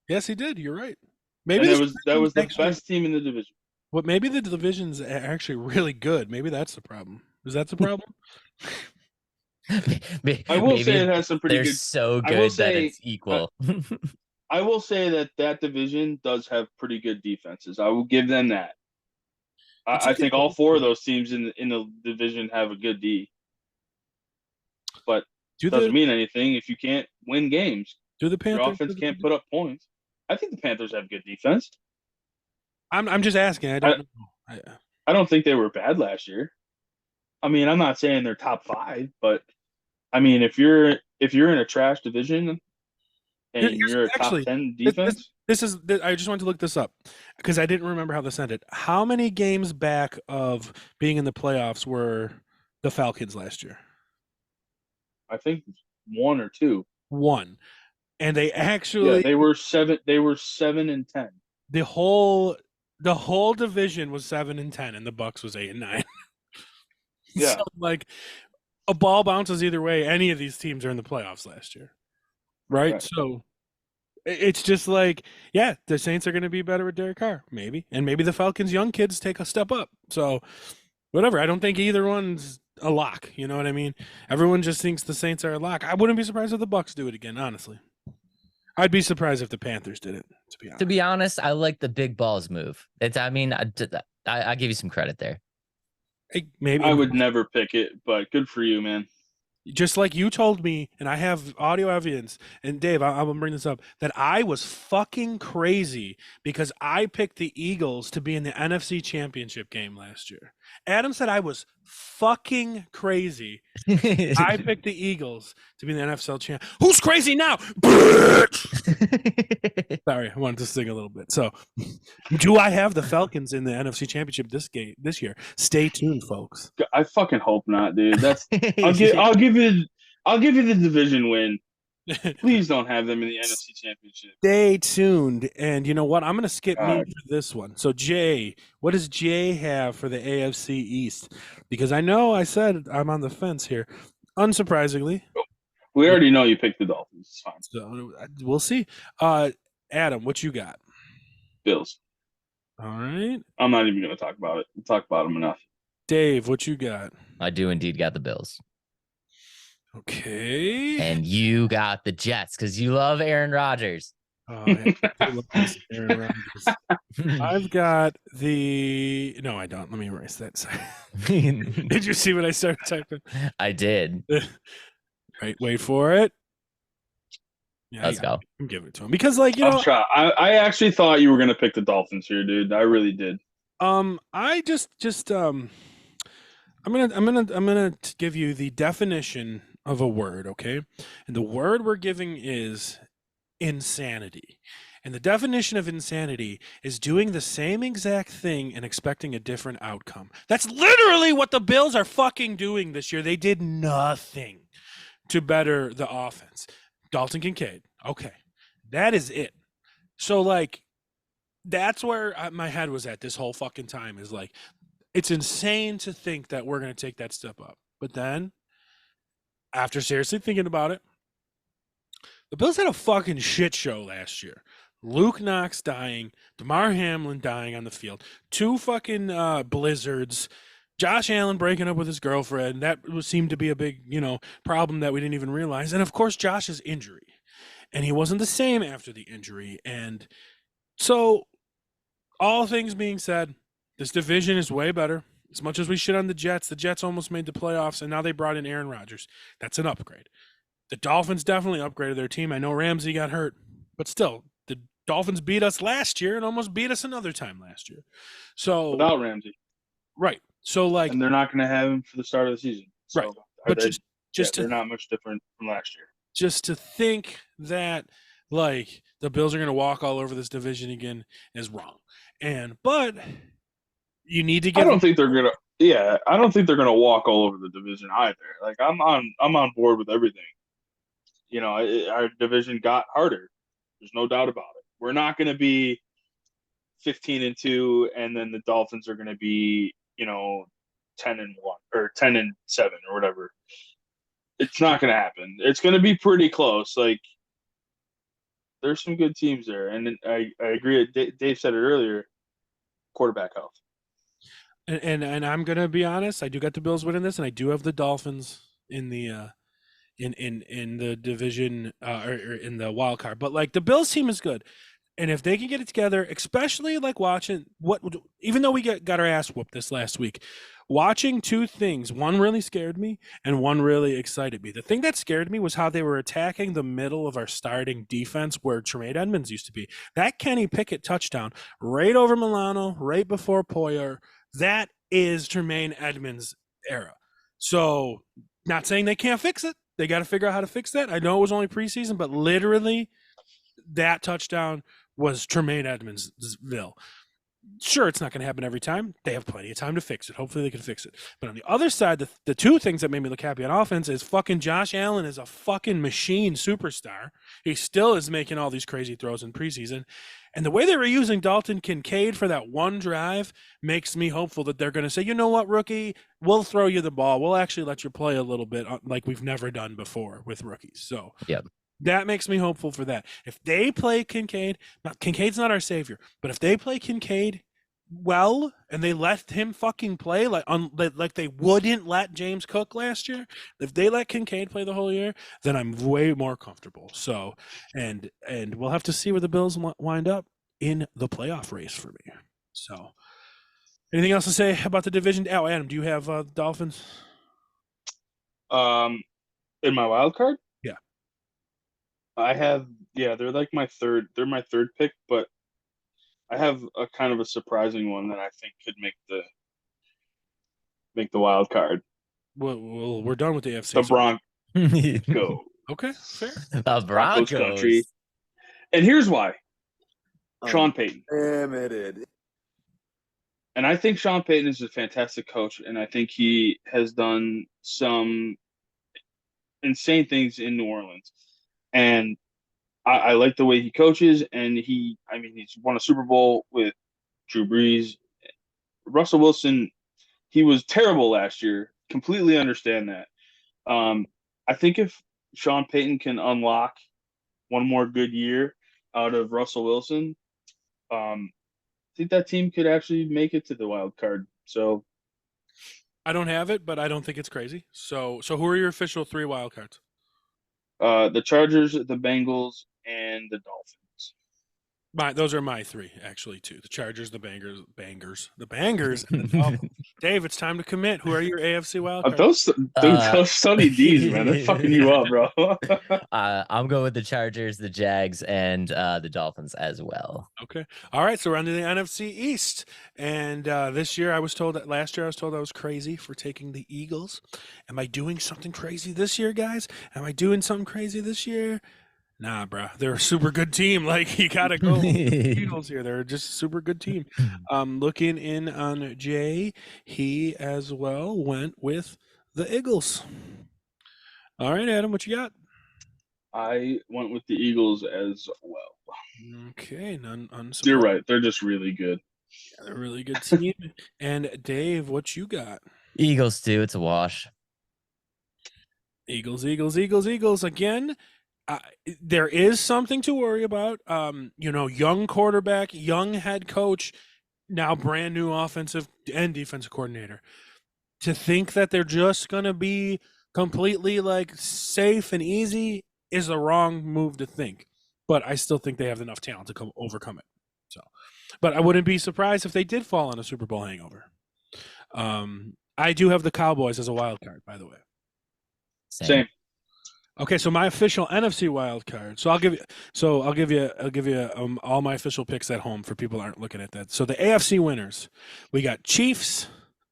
Yes, he did. You're right. Maybe that was the best team in the division. Well, maybe the division's actually really good. Maybe that's the problem. Is that the problem? I will say it has some pretty good. They're so good that it's equal. I will say that division does have pretty good defenses. I will give them that. I think all 4 of those teams in the division have a good D. But it doesn't mean anything if you can't win games. The Panthers, your offense can't put up points. I think the Panthers have good defense. I'm just asking. I don't know. I don't think they were bad last year. I mean, I'm not saying they're top 5, but I mean, if you're in a trash division and you're a top 10 defense. I just wanted to look this up because I didn't remember how this ended. How many games back of being in the playoffs were the Falcons last year? I think 1 or 2. 1. And they actually they were 7-10. The whole division was 7-10 and the Bucs was 8-9. Yeah. So, like, a ball bounces either way. Any of these teams are in the playoffs last year. Right? So it's just like, yeah, the Saints are going to be better with Derek Carr, maybe. And maybe the Falcons' young kids take a step up. So whatever. I don't think either one's a lock. You know what I mean? Everyone just thinks the Saints are a lock. I wouldn't be surprised if the Bucs do it again, honestly. I'd be surprised if the Panthers did it, to be honest. To be honest, I like the big balls move. I give you some credit there. Maybe I would never pick it, but good for you, man. Just like you told me, and I have audio evidence, and Dave, I'm going to bring this up, that I was fucking crazy because I picked the Eagles to be in the NFC Championship game last year. Adam said I was fucking crazy. I picked the Eagles to be in the NFL champ. Who's crazy now? Sorry, I wanted to sing a little bit. So, do I have the Falcons in the NFC Championship this year? Stay tuned, folks. I fucking hope not, dude. I'll give you the division win. Please don't have them in the NFC Championship. Stay tuned. And you know what? I'm going to skip me for this one. So, Jay, what does Jay have for the AFC East? Because I know I said I'm on the fence here. Unsurprisingly. We already know you picked the Dolphins. It's fine. So, we'll see. Adam, what you got? Bills. All right. I'm not even going to talk about it. We'll talk about them enough. Dave, what you got? I do indeed got the Bills. Okay. And you got the Jets because you love Aaron Rodgers. I love Aaron Rodgers. I've got the. No, I don't. Let me erase that. Sorry. Did you see what I started typing? I did. Right. Wait for it. Yeah, Let's go. I'm giving it to him because, like, I actually thought you were gonna pick the Dolphins here, dude. I really did. I just I'm gonna give you the definition of a word, okay? And the word we're giving is insanity. And the definition of insanity is doing the same exact thing and expecting a different outcome. That's literally what the Bills are fucking doing this year. They did nothing to better the offense. Dalton Kincaid. Okay. That is it. So, like, that's where my head was at this whole fucking time is like, it's insane to think that we're going to take that step up. But then, after seriously thinking about it, the Bills had a fucking shit show last year. Luke Knox dying, DeMar Hamlin dying on the field, 2 fucking blizzards, Josh Allen breaking up with his girlfriend. That seemed to be a big, problem that we didn't even realize. And of course, Josh's injury. And he wasn't the same after the injury. And so, all things being said, this division is way better. As much as we shit on the Jets almost made the playoffs, and now they brought in Aaron Rodgers. That's an upgrade. The Dolphins definitely upgraded their team. I know Ramsey got hurt, but still, the Dolphins beat us last year and almost beat us another time last year. So without Ramsey, right? So like, and they're not going to have him for the start of the season, so right? But they're not much different from last year. Just to think that like the Bills are going to walk all over this division again is wrong. But you need to get. I don't think they're gonna. Yeah, I don't think they're gonna walk all over the division either. Like I'm on board with everything. Our division got harder. There's no doubt about it. We're not going to be 15-2, and then the Dolphins are going to be 10-1 or 10-7 or whatever. It's not going to happen. It's going to be pretty close. Like there's some good teams there, and I agree. Dave said it earlier. Quarterback health. And I'm gonna be honest. I do got the Bills winning this, and I do have the Dolphins in the in the division or in the wild card. But like the Bills team is good, and if they can get it together, especially like watching even though we got our ass whooped this last week, watching 2 things. One really scared me, and one really excited me. The thing that scared me was how they were attacking the middle of our starting defense, where Tremaine Edmonds used to be. That Kenny Pickett touchdown right over Milano, right before Poyer. That is Tremaine Edmonds' era. So, not saying they can't fix it. They got to figure out how to fix that. I know it was only preseason, but literally that touchdown was Tremaine Edmondsville. Sure, it's not going to happen every time. They have plenty of time to fix it. Hopefully they can fix it. But on the other side, the 2 things that made me look happy on offense is fucking Josh Allen is a fucking machine superstar. He still is making all these crazy throws in preseason. And the way they were using Dalton Kincaid for that one drive makes me hopeful that they're going to say, you know what, rookie, we'll throw you the ball. We'll actually let you play a little bit like we've never done before with rookies. So yep. That makes me hopeful for that. If they play Kincaid, Kincaid's not our savior, but if they play Kincaid well and they let him fucking play like they wouldn't let James Cook last year, if they let Kincaid play the whole year, then I'm way more comfortable. So, and we'll have to see where the Bills wind up in the playoff race for me. So, anything else to say about the division? Oh, Adam, do you have Dolphins? In my wild card? Yeah. I have, they're like my third pick, but I have a kind of a surprising one that I think could make the wild card. Well, we're done with the AFC. The Broncos. Okay, fair. The Broncos country. And here's why. Sean Payton. Limited. And I think Sean Payton is a fantastic coach, and I think he has done some insane things in New Orleans. And I like the way he coaches, and he's won a Super Bowl with Drew Brees. Russell Wilson, he was terrible last year. Completely understand that. I think if Sean Payton can unlock one more good year out of Russell Wilson, I think that team could actually make it to the wild card. So I don't have it, but I don't think it's crazy. So who are your official 3 wild cards? The Chargers, the Bengals, and the Dolphins. Those are my 3 actually too. The Chargers, the Bangers, and the Dolphins. Dave, it's time to commit. Who are your AFC wild cards? Those Sunny D's, man, they're fucking you up, bro. I'm going with the Chargers, the Jags, and the Dolphins as well. Okay. All right. So we're on to the NFC East. And last year I was told I was crazy for taking the Eagles. Am I doing something crazy this year, guys? Am I doing something crazy this year? Nah, bro. They're a super good team. Like, you got to go with the Eagles here. They're just a super good team. Looking in on Jay, he as well went with the Eagles. All right, Adam, what you got? I went with the Eagles as well. Okay, unsurprised. You're right. They're just really good. Yeah, they're a really good team. And Dave, what you got? Eagles too. It's a wash. Eagles again. There is something to worry about. Young quarterback, young head coach, now brand new offensive and defensive coordinator. To think that they're just going to be completely like safe and easy is the wrong move to think. But I still think they have enough talent to overcome it. So, but I wouldn't be surprised if they did fall on a Super Bowl hangover. I do have the Cowboys as a wild card, by the way. Same. Okay, so my official NFC wild card. So I'll give you all my official picks at home for people who aren't looking at that. So the AFC winners, we got Chiefs.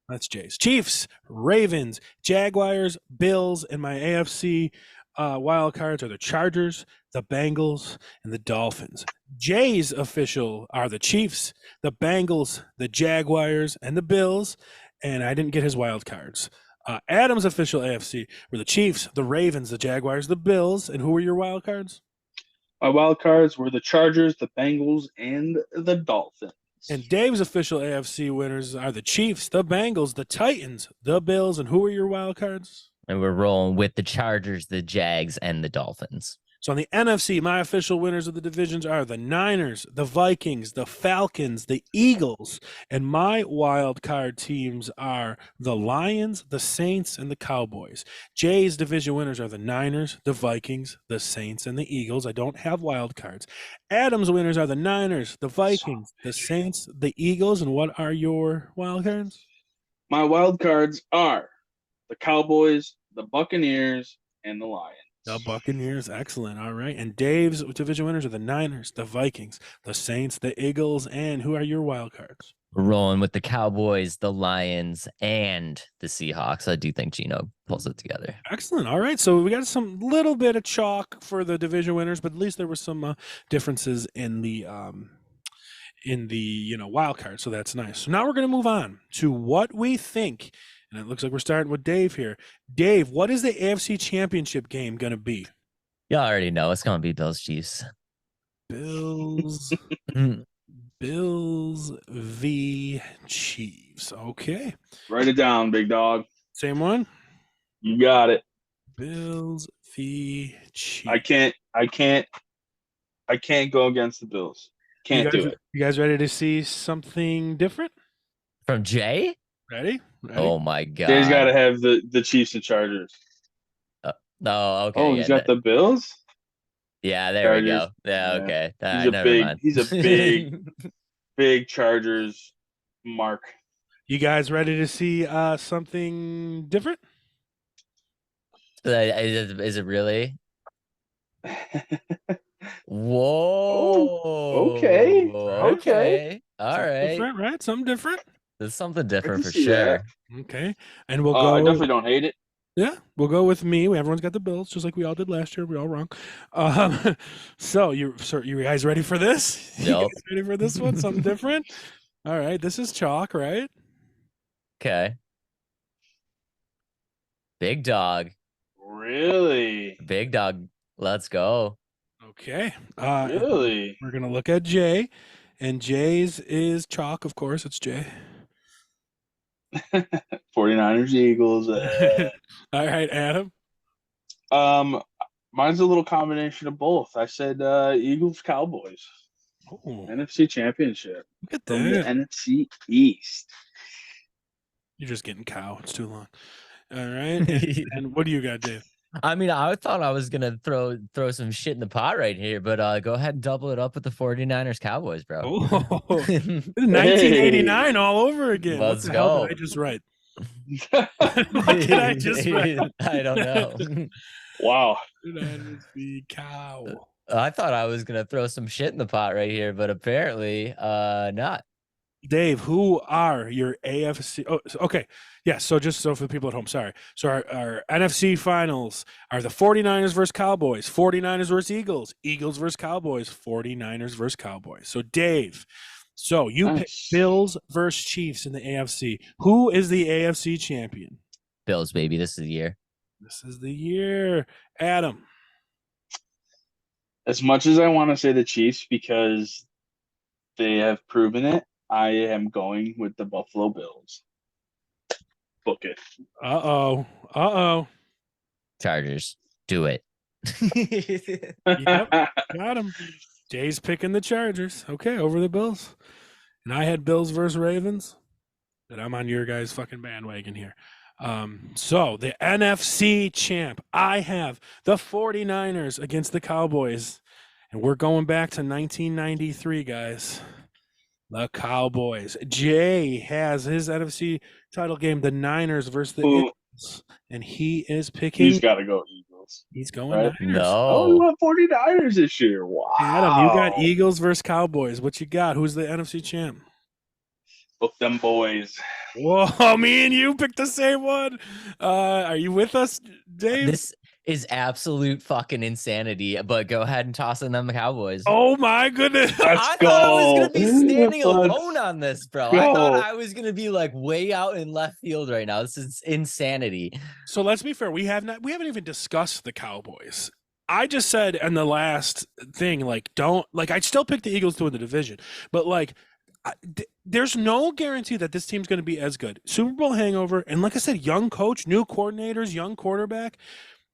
That's Jay's. Chiefs, Ravens, Jaguars, Bills, and my AFC wild cards are the Chargers, the Bengals, and the Dolphins. Jay's official are the Chiefs, the Bengals, the Jaguars, and the Bills. And I didn't get his wild cards. Adam's official AFC were the Chiefs, the Ravens, the Jaguars, the Bills, and who were your wild cards? My wild cards were the Chargers, the Bengals, and the Dolphins. And Dave's official AFC winners are the Chiefs, the Bengals, the Titans, the Bills, and who are your wild cards? And we're rolling with the Chargers, the Jags, and the Dolphins. So on the NFC, my official winners of the divisions are the Niners, the Vikings, the Falcons, the Eagles, and my wild card teams are the Lions, the Saints, and the Cowboys. Jay's division winners are the Niners, the Vikings, the Saints, and the Eagles. I don't have wild cards. Adam's winners are the Niners, the Vikings, the Saints, the Eagles, and what are your wild cards? My wild cards are the Cowboys, the Buccaneers, and the Lions. The Buccaneers, excellent. All right. And Dave's division winners are the Niners, the Vikings, the Saints, the Eagles, and who are your wild cards? We're rolling with the Cowboys, the Lions, and the Seahawks. I do think Gino pulls it together. Excellent. All right. So we got some little bit of chalk for the division winners, but at least there were some differences in the wild card. So that's nice. So now we're going to move on to what we think. And it looks like we're starting with Dave here. Dave, what is the AFC Championship game going to be? Y'all already know it's going to be Bills Chiefs. Bills v Chiefs. Okay. Write it down, big dog. Same one? You got it. Bills v Chiefs. I can't go against the Bills. Can't do it. You guys ready to see something different? From Jay? Ready? Oh my god. Jay's got to have the Chiefs and Chargers. No, okay. Oh, he's got the Bills? Yeah, there Chargers. we go. Yeah, okay. He's a big big Chargers mark. You guys ready to see something different? Is it really? Whoa. Oh, okay. All right. Different, right? Something different. There's something different for see sure. that. Okay. And we'll go. I definitely don't hate it. Yeah, we'll go with me. Everyone's got the Bills, just like we all did last year. We all wrong. So you guys ready for this? Yep. You guys ready for this one? Something different? All right. This is chalk, right? Okay. Big dog. Really? Big dog. Let's go. Okay. Really? We're gonna look at Jay, and Jay's is chalk. Of course, it's Jay. 49ers, Eagles. All right, Adam. Mine's a little combination of both. I said Eagles, Cowboys. Oh, NFC Championship. look at From the that. NFC East. You're just getting cow. It's too long. All right. And what do you got, Dave? I mean, I thought I was gonna throw some shit in the pot right here, but go ahead and double it up with the 49ers Cowboys, bro. Oh, 1989 all over again. Let's what the hell go. did I just write? What did I just write? I don't know. Wow. Cow. I thought I was gonna throw some shit in the pot right here, but apparently not. Dave, who are your AFC? Oh, okay. Yeah, so just so for the people at home, sorry. So our NFC finals are the 49ers versus Cowboys, 49ers versus Eagles, Eagles versus Cowboys, 49ers versus Cowboys. So Dave, so you pick Bills versus Chiefs in the AFC. Who is the AFC champion? Bills, baby. This is the year. This is the year. Adam. As much as I want to say the Chiefs because they have proven it, I am going with the Buffalo Bills. Book it. Uh-oh. Chargers. Do it. Yep, got him. Jay's picking the Chargers. Okay, over the Bills. And I had Bills versus Ravens. But I'm on your guys' fucking bandwagon here. So the NFC champ, I have the 49ers against the Cowboys. And we're going back to 1993, guys. The Cowboys. Jay has his NFC title game, the Niners versus the Eagles. And he is picking. He's got to go Eagles. He's going right? Niners. Oh, we want 49ers this year. Wow. Adam, you got Eagles versus Cowboys. What you got? Who's the NFC champ? Book them boys. Whoa, me and you picked the same one. Are you with us, Dave? This is absolute fucking insanity, but go ahead and toss in them the Cowboys. Oh my goodness. I thought I was going to be standing alone on this, bro. I thought I was going to be like way out in left field right now. This is insanity. So let's be fair. We haven't even discussed the Cowboys. I just said in the last thing, I'd still pick the Eagles to win the division, but there's no guarantee that this team's going to be as good. Super Bowl hangover, and like I said, young coach, new coordinators, young quarterback.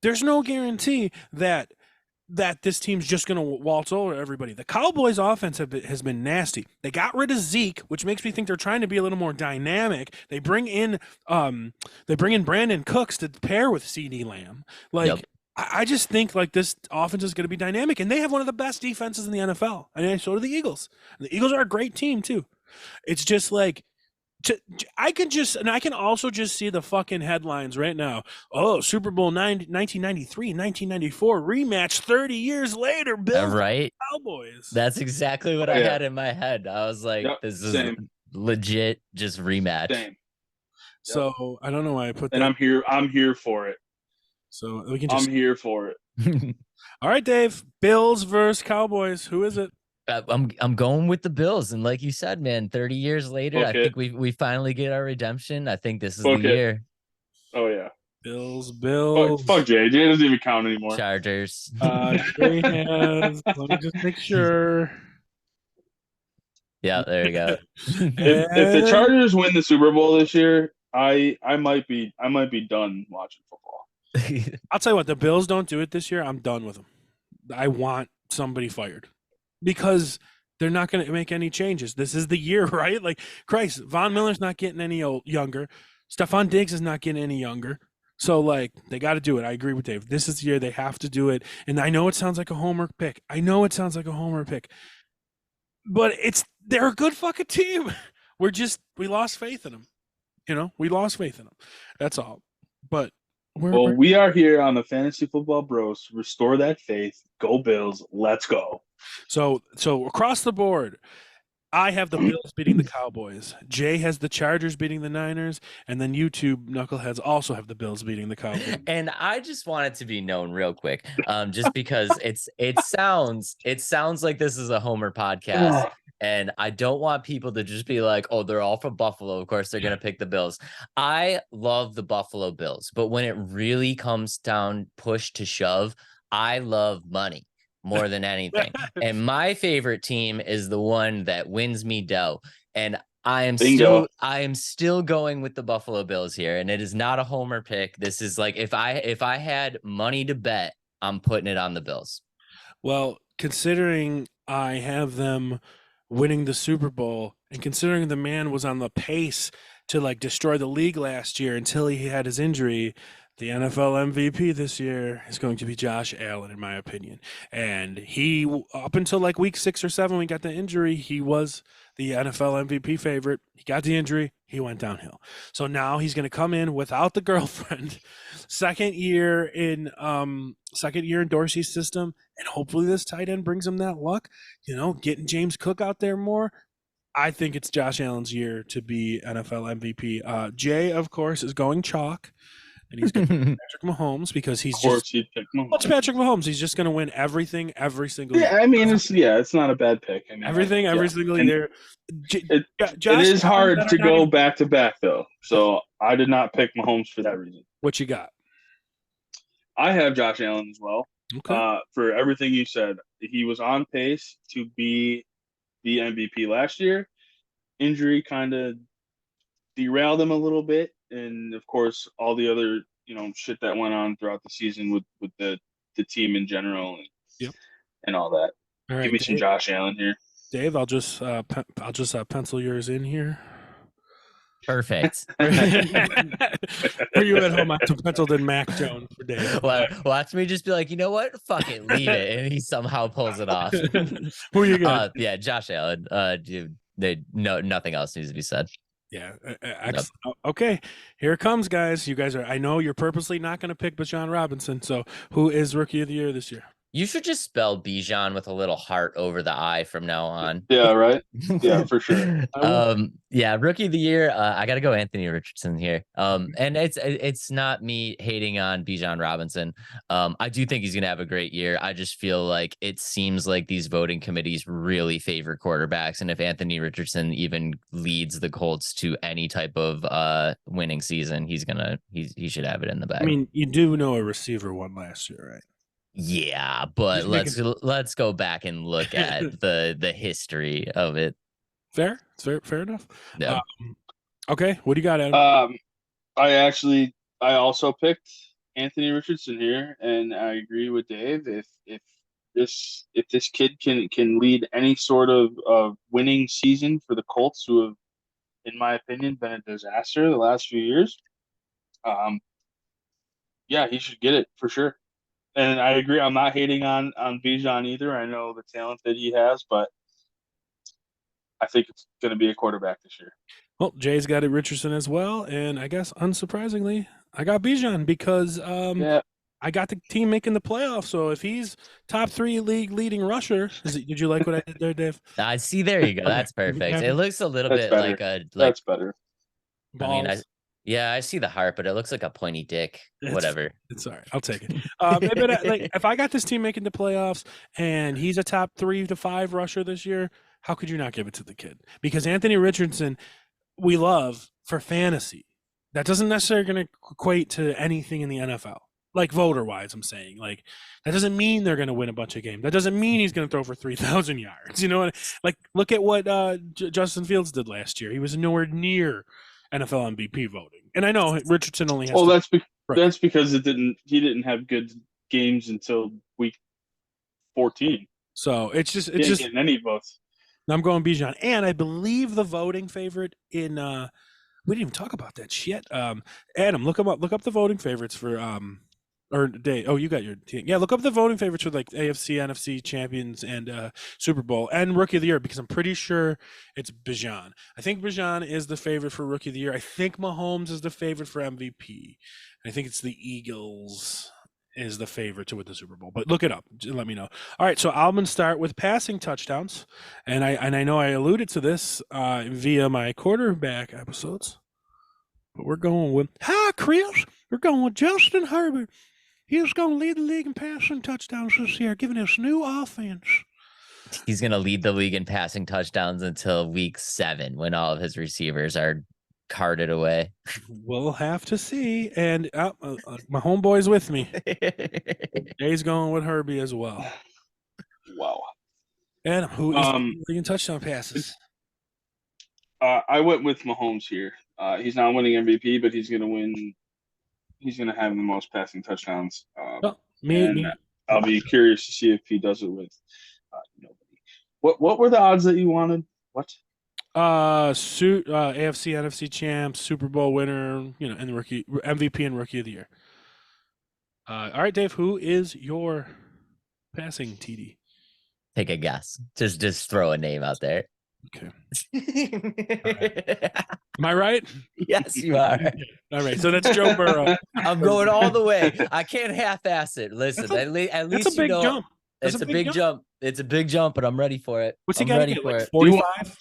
There's no guarantee that this team's just going to waltz over everybody. The Cowboys' offense has been nasty. They got rid of Zeke, which makes me think they're trying to be a little more dynamic. They bring in Brandon Cooks to pair with CD Lamb. I just think this offense is going to be dynamic, and they have one of the best defenses in the NFL. And so do the Eagles. And the Eagles are a great team too. It's just I can also just see the fucking headlines right now. Oh, Super Bowl 1993, 1994 rematch 30 years later, Bills right? Cowboys. That's exactly what I had in my head. I was like, this is legit just rematch. Same. So I don't know why I put that. And I'm here for it. So we can just. I'm here for it. All right, Dave. Bills versus Cowboys. Who is it? I'm going with the Bills, and like you said, man, 30 years later, I think we finally get our redemption. I think this is the year. Oh yeah, Bills. Fuck Jay. Jay doesn't even count anymore. Chargers. Jay has. Let me just make sure. Yeah, there you go. if the Chargers win the Super Bowl this year, I might be done watching football. I'll tell you what, the Bills don't do it this year, I'm done with them. I want somebody fired. Because they're not going to make any changes. This is the year, right? Christ, Von Miller's not getting any younger. Stephon Diggs is not getting any younger. So, they got to do it. I agree with Dave. This is the year they have to do it. And I know it sounds like a homer pick. But they're a good fucking team. We lost faith in them. We lost faith in them. That's all. But we are here on the Fantasy Football Bros to restore that faith. Go Bills. Let's go. So across the board, I have the Bills beating the Cowboys. Jay has the Chargers beating the Niners, and then you two knuckleheads also have the Bills beating the Cowboys. And I just want it to be known real quick, just because it sounds like this is a Homer podcast. And I don't want people to just be like, oh, they're all from Buffalo. Of course, they're going to pick the Bills. I love the Buffalo Bills, but when it really comes down push to shove, I love money more than anything. And my favorite team is the one that wins me dough. And I am still going with the Buffalo Bills here. And it is not a homer pick. This is if I had money to bet, I'm putting it on the Bills. Well, considering I have them winning the Super Bowl, and considering the man was on the pace to like destroy the league last year until he had his injury. The NFL MVP this year is going to be Josh Allen, in my opinion. And he, up until like week 6 or 7, when he got the injury, he was the NFL MVP favorite. He got the injury, he went downhill. So now he's going to come in without the girlfriend, second year in Dorsey's system, and hopefully this tight end brings him that luck. Getting James Cook out there more. I think it's Josh Allen's year to be NFL MVP. Jay, of course, is going chalk. And he's going to Patrick Mahomes because he's he'd pick Mahomes. It's Patrick Mahomes. He's just going to win everything every single year. Yeah, I mean, it's not a bad pick. I mean, every single year. It is hard to go back to back, though. So I did not pick Mahomes for that reason. What you got? I have Josh Allen as well. Okay. For everything you said, he was on pace to be the MVP last year. Injury kind of derailed him a little bit. And of course, all the other shit that went on throughout the season with the team in general and all that. All right, give me Dave, some Josh Allen here, Dave. I'll just pencil yours in here. Perfect. For you at home, I penciled in Mac Jones for Dave. Well, watch me just be like, you know what? Fuck it, leave it, and he somehow pulls it off. Who you got? Yeah, Josh Allen. Dude, nothing else needs to be said. Yeah. Excellent. Okay, here it comes, guys. You guys I know you're purposely not going to pick Bijan Robinson. So who is Rookie of the Year this year? You should just spell Bijan with a little heart over the I from now on. Yeah, right. Yeah, for sure. Yeah, Rookie of the Year. I got to go Anthony Richardson here. And it's not me hating on Bijan Robinson. I do think he's gonna have a great year. I just feel like it seems like these voting committees really favor quarterbacks, and if Anthony Richardson even leads the Colts to any type of winning season, he should have it in the bag. I mean, you do know a receiver won last year, right? Yeah, but let's go back and look at the history of it. Fair, it's fair enough. Yeah. Okay, what do you got, Adam? I also picked Anthony Richardson here, and I agree with Dave. If this kid can lead any sort of winning season for the Colts, who have, in my opinion, been a disaster the last few years, yeah, he should get it for sure. And I agree. I'm not hating on Bijan either. I know the talent that he has, but I think it's going to be a quarterback this year. Well, Jay's got it Richardson as well, and I guess unsurprisingly, I got Bijan because I got the team making the playoffs. So if he's top 3 league leading rusher, did you like what I did there, Dave? I see. There you go. That's perfect. It looks a little bit better. That's better. Balls. I mean, I see the heart, but it looks like a pointy dick. Whatever. It's all right. I'll take it. If I got this team making the playoffs and he's a top 3 to 5 rusher this year, how could you not give it to the kid? Because Anthony Richardson, we love for fantasy. That doesn't necessarily going to equate to anything in the NFL. Like voter-wise, I'm saying. Like, that doesn't mean they're going to win a bunch of games. That doesn't mean he's going to throw for 3,000 yards. You know what? Like, look at what Justin Fields did last year. He was nowhere near NFL MVP voting. And I know Richardson only has that's because he didn't have good games until week 14. So it's just getting any votes. I'm going Bijan. And I believe the voting favorite in we didn't even talk about that shit. Adam, look up the voting favorites for or Dave. Oh, you got your team. Yeah, look up the voting favorites for like AFC, NFC champions and Super Bowl and Rookie of the Year, because I'm pretty sure it's Bijan. I think Bijan is the favorite for Rookie of the Year. I think Mahomes is the favorite for MVP. I think it's the Eagles is the favorite to win the Super Bowl. But look it up. Let me know. All right, so I'm going to start with passing touchdowns. And I know I alluded to this via my quarterback episodes. But we're going with Chris. We're going with Justin Herbert. He's going to lead the league in passing touchdowns this year, giving us new offense. He's going to lead the league in passing touchdowns until week 7 when all of his receivers are carted away. We'll have to see. And my homeboy's with me. Jay's going with Herbie as well. Wow. Adam, who is leading touchdown passes? I went with Mahomes here. He's not winning MVP, but he's going to win. He's going to have the most passing touchdowns. I'll be curious to see if he does it with nobody. What were the odds that you wanted? What? AFC, NFC champs, Super Bowl winner, and the rookie MVP and rookie of the year. All right, Dave, who is your passing TD? Take a guess. Just throw a name out there. Okay. Am I right? Yes, you are. All right, so that's Joe Burrow. I'm going all the way. I can't half-ass it. Listen, at least that's a big jump. It's a big jump. It's a big jump, but I'm ready for it. What's he I'm got to ready get? for Like it. 45?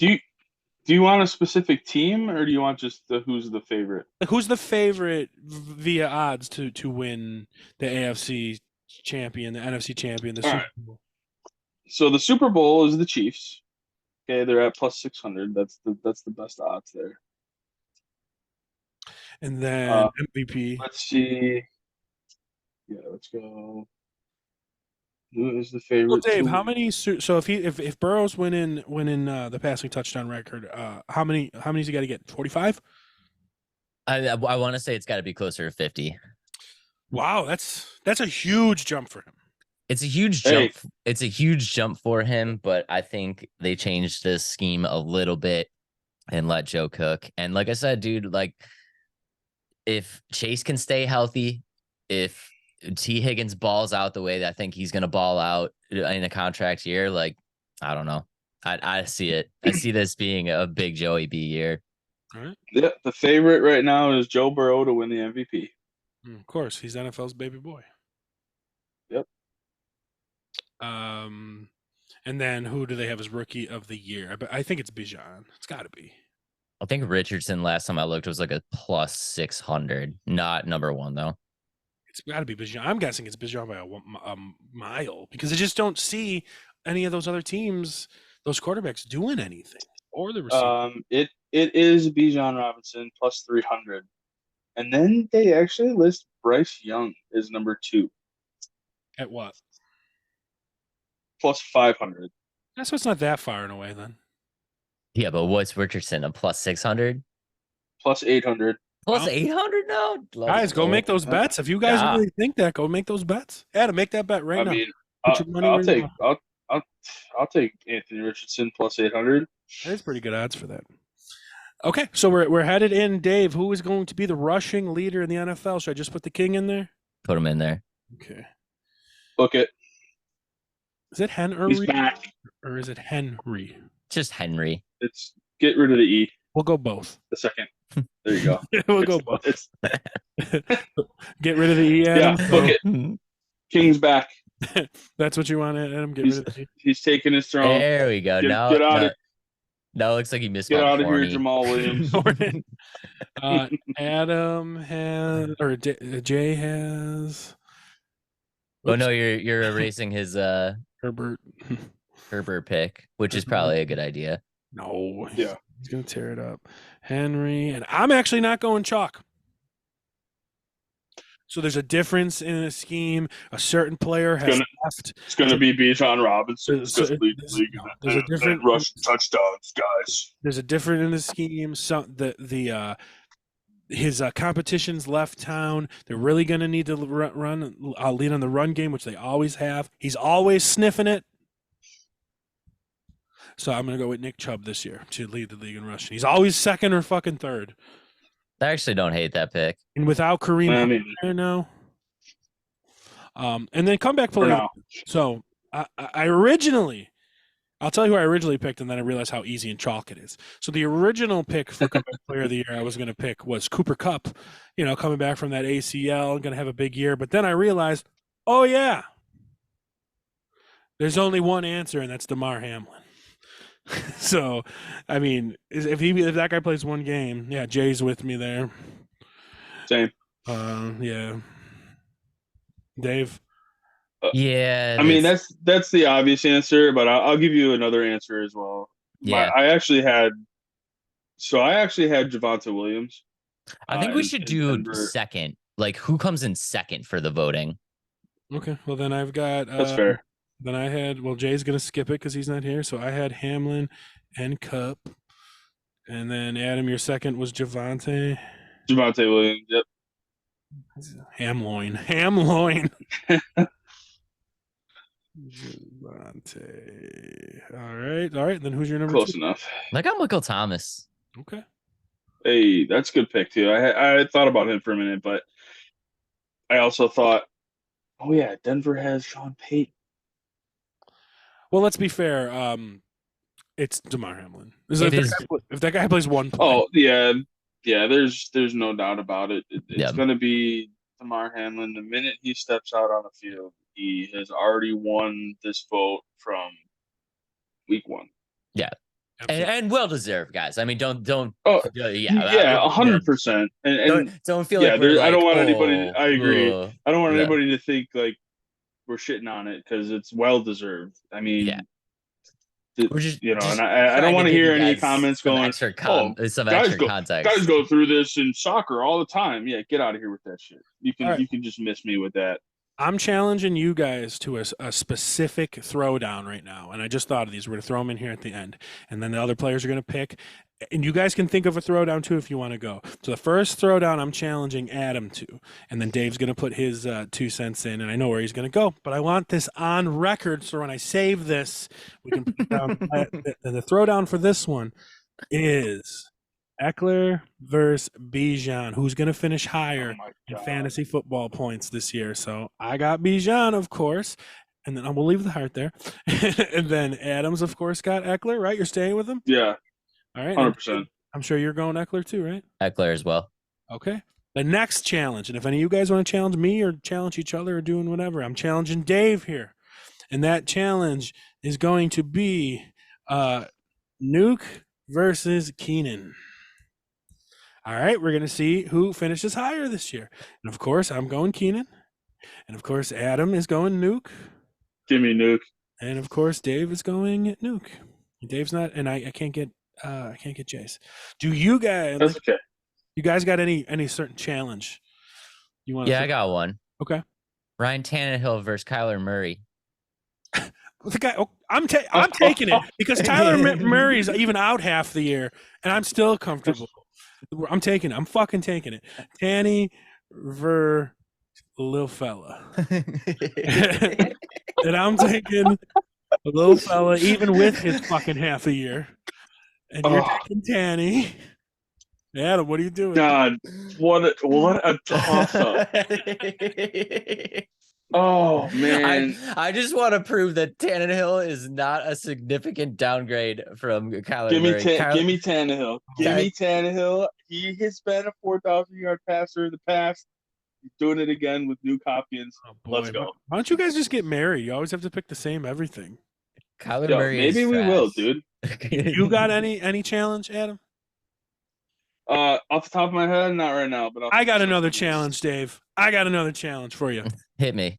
Do you want a specific team, or do you want just who's the favorite? Who's the favorite via odds to win the AFC champion, the NFC champion, the Super Bowl? So the Super Bowl is the Chiefs. Okay, they're at plus 600. That's the best odds there. And then MVP. Let's see. Yeah, let's go. Who is the favorite? Well, Dave, how many? So if Burrow's winning the passing touchdown record, how many's he got to get? 45. I want to say it's got to be closer to 50. Wow, that's a huge jump for him. It's a huge jump. It's a huge jump for him, but I think they changed this scheme a little bit and let Joe cook. And like I said, dude, like if Chase can stay healthy, if T. Higgins balls out the way that I think he's going to ball out in a contract year, like, I don't know. I see it. I see this being a big Joey B year. All right. Yeah, the favorite right now is Joe Burrow to win the MVP. Of course, he's NFL's baby boy. Yep. And then who do they have as rookie of the year? I think it's Bijan. It's got to be. I think Richardson last time I looked was like a plus 600. Not number one though. It's got to be Bijan. I'm guessing it's Bijan by a mile because I just don't see any of those other teams, those quarterbacks doing anything or the receiver. It is Bijan Robinson plus 300, and then they actually list Bryce Young as number 2. At what? Plus 500. So it's not that far and away then. Yeah, but what's Richardson? A plus 600? Plus 800. Plus 800 now? Guys, go make those bets. If you guys really think that, go make those bets. Adam, make that bet right now. Put your money I'll take Anthony Richardson plus 800. That's pretty good odds for that. Okay, so we're headed in. Dave, who is going to be the rushing leader in the NFL? Should I just put the King in there? Put him in there. Okay. Book it. Is it Henry? He's back. Or is it Henry? Just Henry. It's get rid of the E. We'll go both. The second. There you go. We'll go both. Get rid of the E, Adam. Yeah, book it. King's back. That's what you want, Adam? Get rid of the E? He's taking his throne. There we go. Get out of No, it looks like he missed. Get out of here, Jamal Williams. Adam has, or Jay has. Oh no, you're erasing his Herbert pick, which is probably a good idea. No, yeah, he's gonna tear it up. Henry, and I'm actually not going chalk. So there's a difference in a scheme. A certain player has left. It's going to be Bijan Robinson. There's a different rush touchdowns, guys. There's a different in the scheme. His competition's left town. They're really going to need to lead on the run game, which they always have. He's always sniffing it. So I'm going to go with Nick Chubb this year to lead the league in rushing. He's always second or fucking third. I actually don't hate that pick. And without Kareem now. And then comeback player. So I originally, I'll tell you who I originally picked, and then I realized how easy and chalk it is. So the original pick for comeback player of the year I was going to pick was Cooper Kupp, coming back from that ACL, going to have a big year. But then I realized, oh yeah, there's only one answer, and that's DeMar Hamlin. So, I mean, if that guy plays one game, yeah, Jay's with me there. Same. Yeah. Dave. Yeah. I mean, that's the obvious answer, but I'll give you another answer as well. Yeah. I actually had Javonte Williams. I think we should do second. Like, who comes in second for the voting? Okay. Well, then I've got. That's fair. Then I had, Jay's going to skip it because he's not here. So I had Hamlin and Kupp. And then, Adam, your second was Javonte Williams, yep. Hamloin. Javonte. All right. Then who's your number Close two? enough. I got Michael Thomas. Okay. Hey, that's a good pick too. I thought about him for a minute, but I also thought, oh yeah, Denver has Sean Payton. Well, let's be fair. It's DeMar Hamlin. If that guy plays one play. Oh yeah. There's no doubt about it. It's Yeah. going to be Damar Hamlin. The minute he steps out on the field, he has already won this vote from week one. Yeah. And well deserved, guys. I mean, don't. Oh, yeah, 100%. And don't feel like I don't want anybody. I agree. I don't want yeah. anybody to think like we're shitting on it because it's well deserved. I mean, Yeah. We're just, and I don't want to hear any comments going, some extra context. Guys go through this in soccer all the time. Yeah, get out of here with that shit. You can just miss me with that. I'm challenging you guys to a specific throwdown right now, and I just thought of these. We're going to throw them in here at the end, and then the other players are going to pick, and you guys can think of a throwdown too if you want to go. So the first throwdown I'm challenging Adam to, and then Dave's going to put his 2 cents in, and I know where he's going to go, but I want this on record so when I save this, we can put it down. The throwdown for this one is Eckler versus Bijan. Who's going to finish higher in fantasy football points this year? So I got Bijan, of course, and then I will leave the heart there. And then Adams, of course, got Eckler, right? You're staying with him? Yeah. All right. 100%. I'm sure you're going Eckler too, right? Eckler as well. Okay. The next challenge, and if any of you guys want to challenge me or challenge each other or doing whatever, I'm challenging Dave here. And that challenge is going to be Nuke versus Keenan. All right, we're going to see who finishes higher this year. And, of course, I'm going Keenan. And, of course, Adam is going Nuke. Give me Nuke. And, of course, Dave is going Nuke. Dave's not, and I can't get Jace. Do you guys? That's okay. You guys got any certain challenge you want? Yeah, I got one. Okay. Ryan Tannehill versus Kyler Murray. The guy, I'm taking it because Tyler Murray's even out half the year, and I'm still comfortable. I'm taking it. I'm fucking taking it. Tanny ver little fella. And I'm taking a little fella even with his fucking half a year. And you're taking Tanny. Adam, what are you doing? God, what a toss-up. Oh, man. I just want to prove that Tannehill is not a significant downgrade from Kyler Murray. Give me Tannehill. Give me Tannehill. He has been a 4,000-yard passer in the past. He's doing it again with Nuke Hopkins. Oh, Let's go. Why don't you guys just get married? You always have to pick the same everything. Kyler Murray maybe we will, dude. You got any challenge, Adam? Off the top of my head, not right now. But I got another challenge, Dave. I got another challenge for you. Hit me.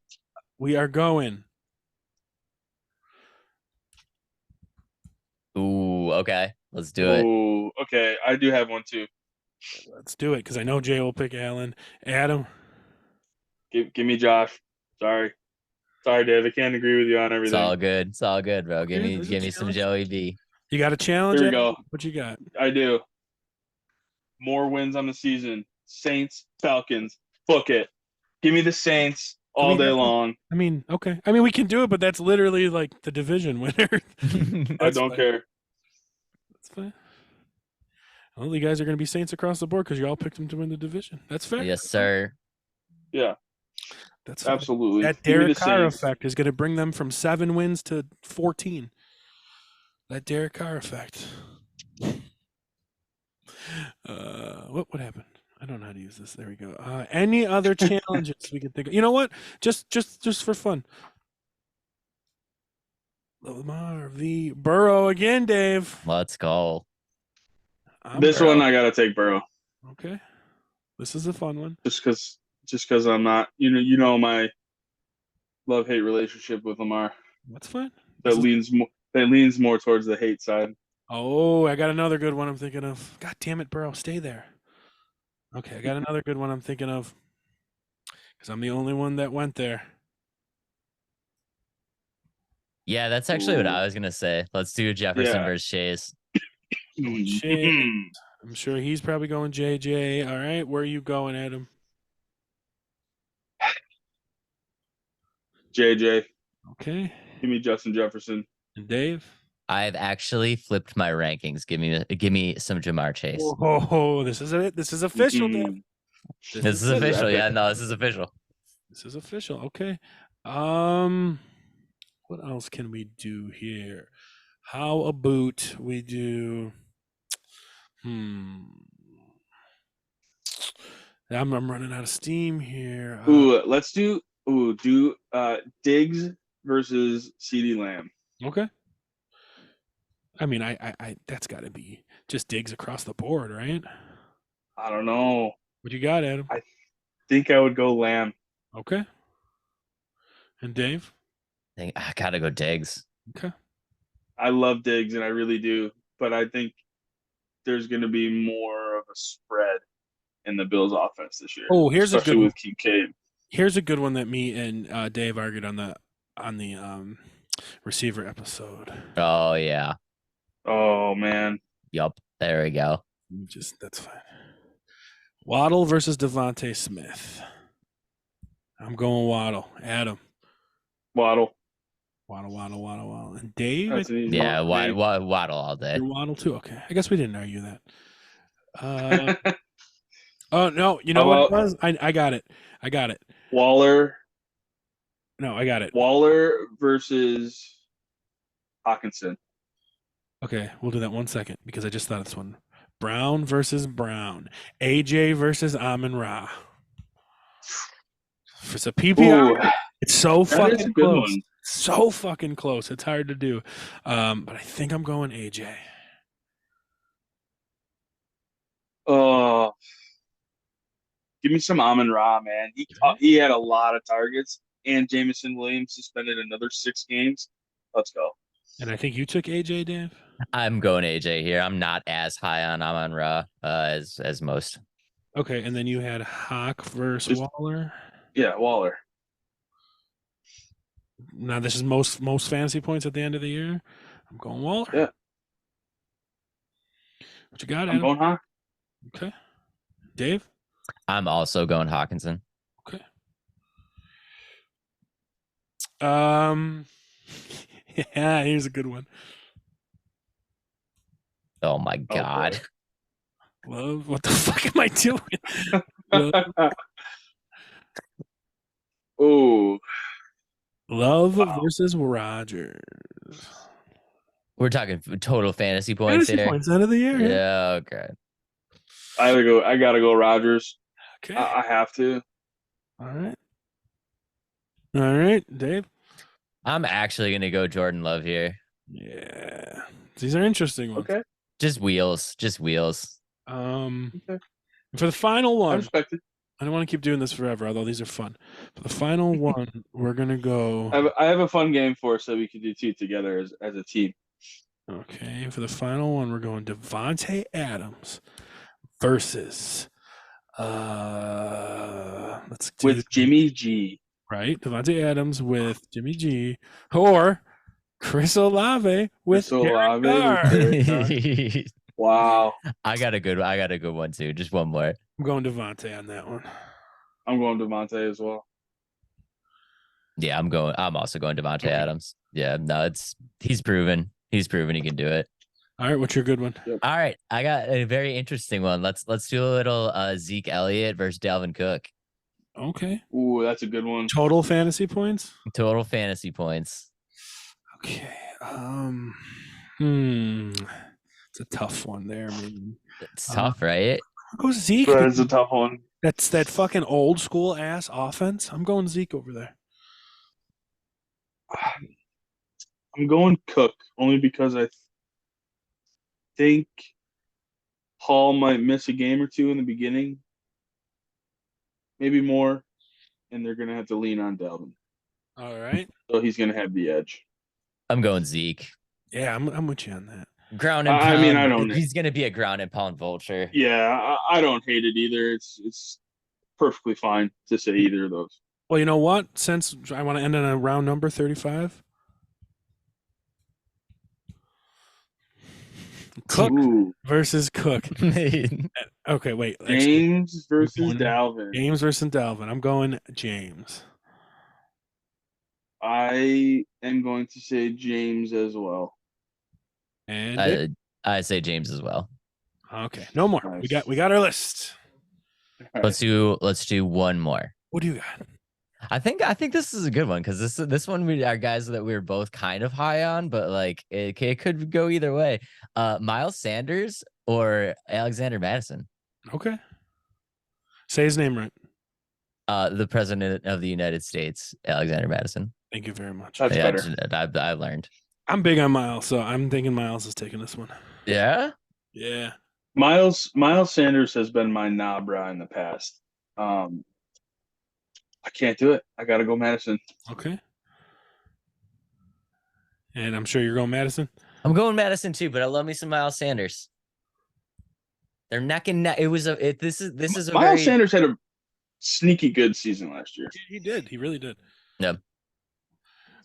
We are going. Ooh, okay. Let's do it. Ooh, okay. I do have one too. Let's do it because I know Jay will pick Allen. Adam. Give me Josh. Sorry, Dave. I can't agree with you on everything. It's all good, bro. Give me some Joey B. You got a challenge? Here we go. What you got? I do. More wins on the season. Saints, Falcons. Book it. Give me the Saints all day long. I mean, okay. I mean, we can do it, but that's literally like the division winner. I don't care. That's fine. Well, you guys are going to be Saints across the board because you all picked them to win the division. That's fair. Yes, sir. Yeah. That's absolutely. That Derek Carr effect is going to bring them from 7 wins to 14. That Derek Carr effect. What happened? I don't know how to use this. There we go. Any other challenges we can think of? You know what? Just for fun. Lamar v. Burrow again, Dave. Let's go. This one I gotta take Burrow. Okay. This is a fun one. Just because I'm not, you know my love-hate relationship with Lamar. That's fine. That leans more towards the hate side. Oh, I got another good one I'm thinking of. God damn it, Burrow, stay there. Okay, I got another good one I'm thinking of. Because I'm the only one that went there. Yeah, that's actually what I was gonna say. Let's do Jefferson versus Chase. I'm sure he's probably going JJ. All right, where are you going, Adam? JJ. Okay. Give me Justin Jefferson. And Dave? I've actually flipped my rankings. Give me some Jamar Chase. Oh, this is it. This is official, Dave. This is official. Yeah, no, this is official. This is official. Okay. What else can we do here? How about we do? I'm running out of steam here. Let's do Diggs versus CeeDee Lamb. Okay. I mean, I that's got to be just Diggs across the board, right? I don't know. What you got, Adam? I think I would go Lamb. Okay. And Dave? I gotta go Diggs. Okay. I love Diggs, and I really do, but I think there's going to be more of a spread in the Bills' offense this year. Oh, here's especially a good with Kincaid. Here's a good one that me and Dave argued on the receiver episode. Oh yeah. Oh man. Yup. There we go. That's fine. Waddle versus Devontae Smith. I'm going Waddle. Adam. Waddle. And Dave? Yeah, Waddle all day. You're Waddle too? Okay. I guess we didn't argue that. Oh, no. You know what it was? I got it. Waller. No, I got it. Waller versus Hawkinson. Okay, we'll do that 1 second because I just thought of this one. Brown versus Brown. AJ versus Amon-Ra. For the PPR, it's so fucking close. One. So fucking close. It's hard to do. But I think I'm going AJ. Oh, give me some Amon-Ra, man. He had a lot of targets, and Jameson Williams suspended another 6 games. Let's go. And I think you took AJ, Dave. I'm going AJ here. I'm not as high on Amon-Ra as most. Okay, and then you had Hawk versus Waller. Yeah, Waller. Now this is most fantasy points at the end of the year. I'm going Waller. Yeah. What you got, Adam? I'm going Hawk. Okay. Dave? I'm also going Hawkinson. Okay. Yeah, here's a good one. Oh my God. Love, what the fuck am I doing? Love versus Rodgers. We're talking total fantasy points here. Points out of the year. Yeah, okay. I gotta go Rodgers. Okay. I have to. All right, Dave. I'm actually gonna go Jordan Love here. Yeah. These are interesting ones. Okay. Just wheels. Okay. For the final one, I respect it. I don't want to keep doing this forever, although these are fun. For the final one, we're gonna go. I have a fun game for us that we could do two together as a team. Okay, for the final one, we're going Devontae Adams versus let's do with Jimmy G. Right, Devontae Adams with Jimmy G, or Chris Olave with Derek Carr. Wow, I got a good one too. Just one more. I'm going Devontae on that one. I'm going Devontae as well. Yeah, I'm also going Devontae Adams. Yeah, no, he's proven he can do it. All right, what's your good one? Yep. All right, I got a very interesting one. Let's do a little Zeke Elliott versus Dalvin Cook. Okay. Ooh, that's a good one. Total fantasy points? Total fantasy points. Okay. It's a tough one there, maybe. It's tough, right? I'll go Zeke. That's a tough one. That's that fucking old school ass offense. I'm going Zeke over there. I'm going Cook only because I think Hall might miss a game or two in the beginning, maybe more, and they're going to have to lean on Dalvin. All right. So he's going to have the edge. I'm going Zeke. Yeah, I'm with you on that. Ground and pound. I mean, I don't. He's going to be a ground and pound vulture. Yeah, I don't hate it either. It's perfectly fine to say either of those. Well, you know what? Since I want to end on a round number 35. Cook versus Cook. Okay, wait. James versus Dalvin. James versus Dalvin. I'm going James. I am going to say James as well. And I say James as well. okay, no more. Nice. We got our list. All Let's do one more. What do you got? I think this is a good one because this one we are guys that we were both kind of high on, but like it could go either way. Miles Sanders or Alexander Madison. Okay. Say his name right. The president of the United States, Alexander Madison. Thank you very much. That's better. I learned. I'm big on Miles, so I'm thinking Miles is taking this one. Yeah. Yeah. Miles Sanders has been my Nabra in the past. I can't do it. I got to go Madison. Okay. And I'm sure you're going Madison. I'm going Madison too, but I love me some Miles Sanders. They're neck and neck. This is a Miles Sanders had a sneaky good season last year. He did. He really did. Yeah.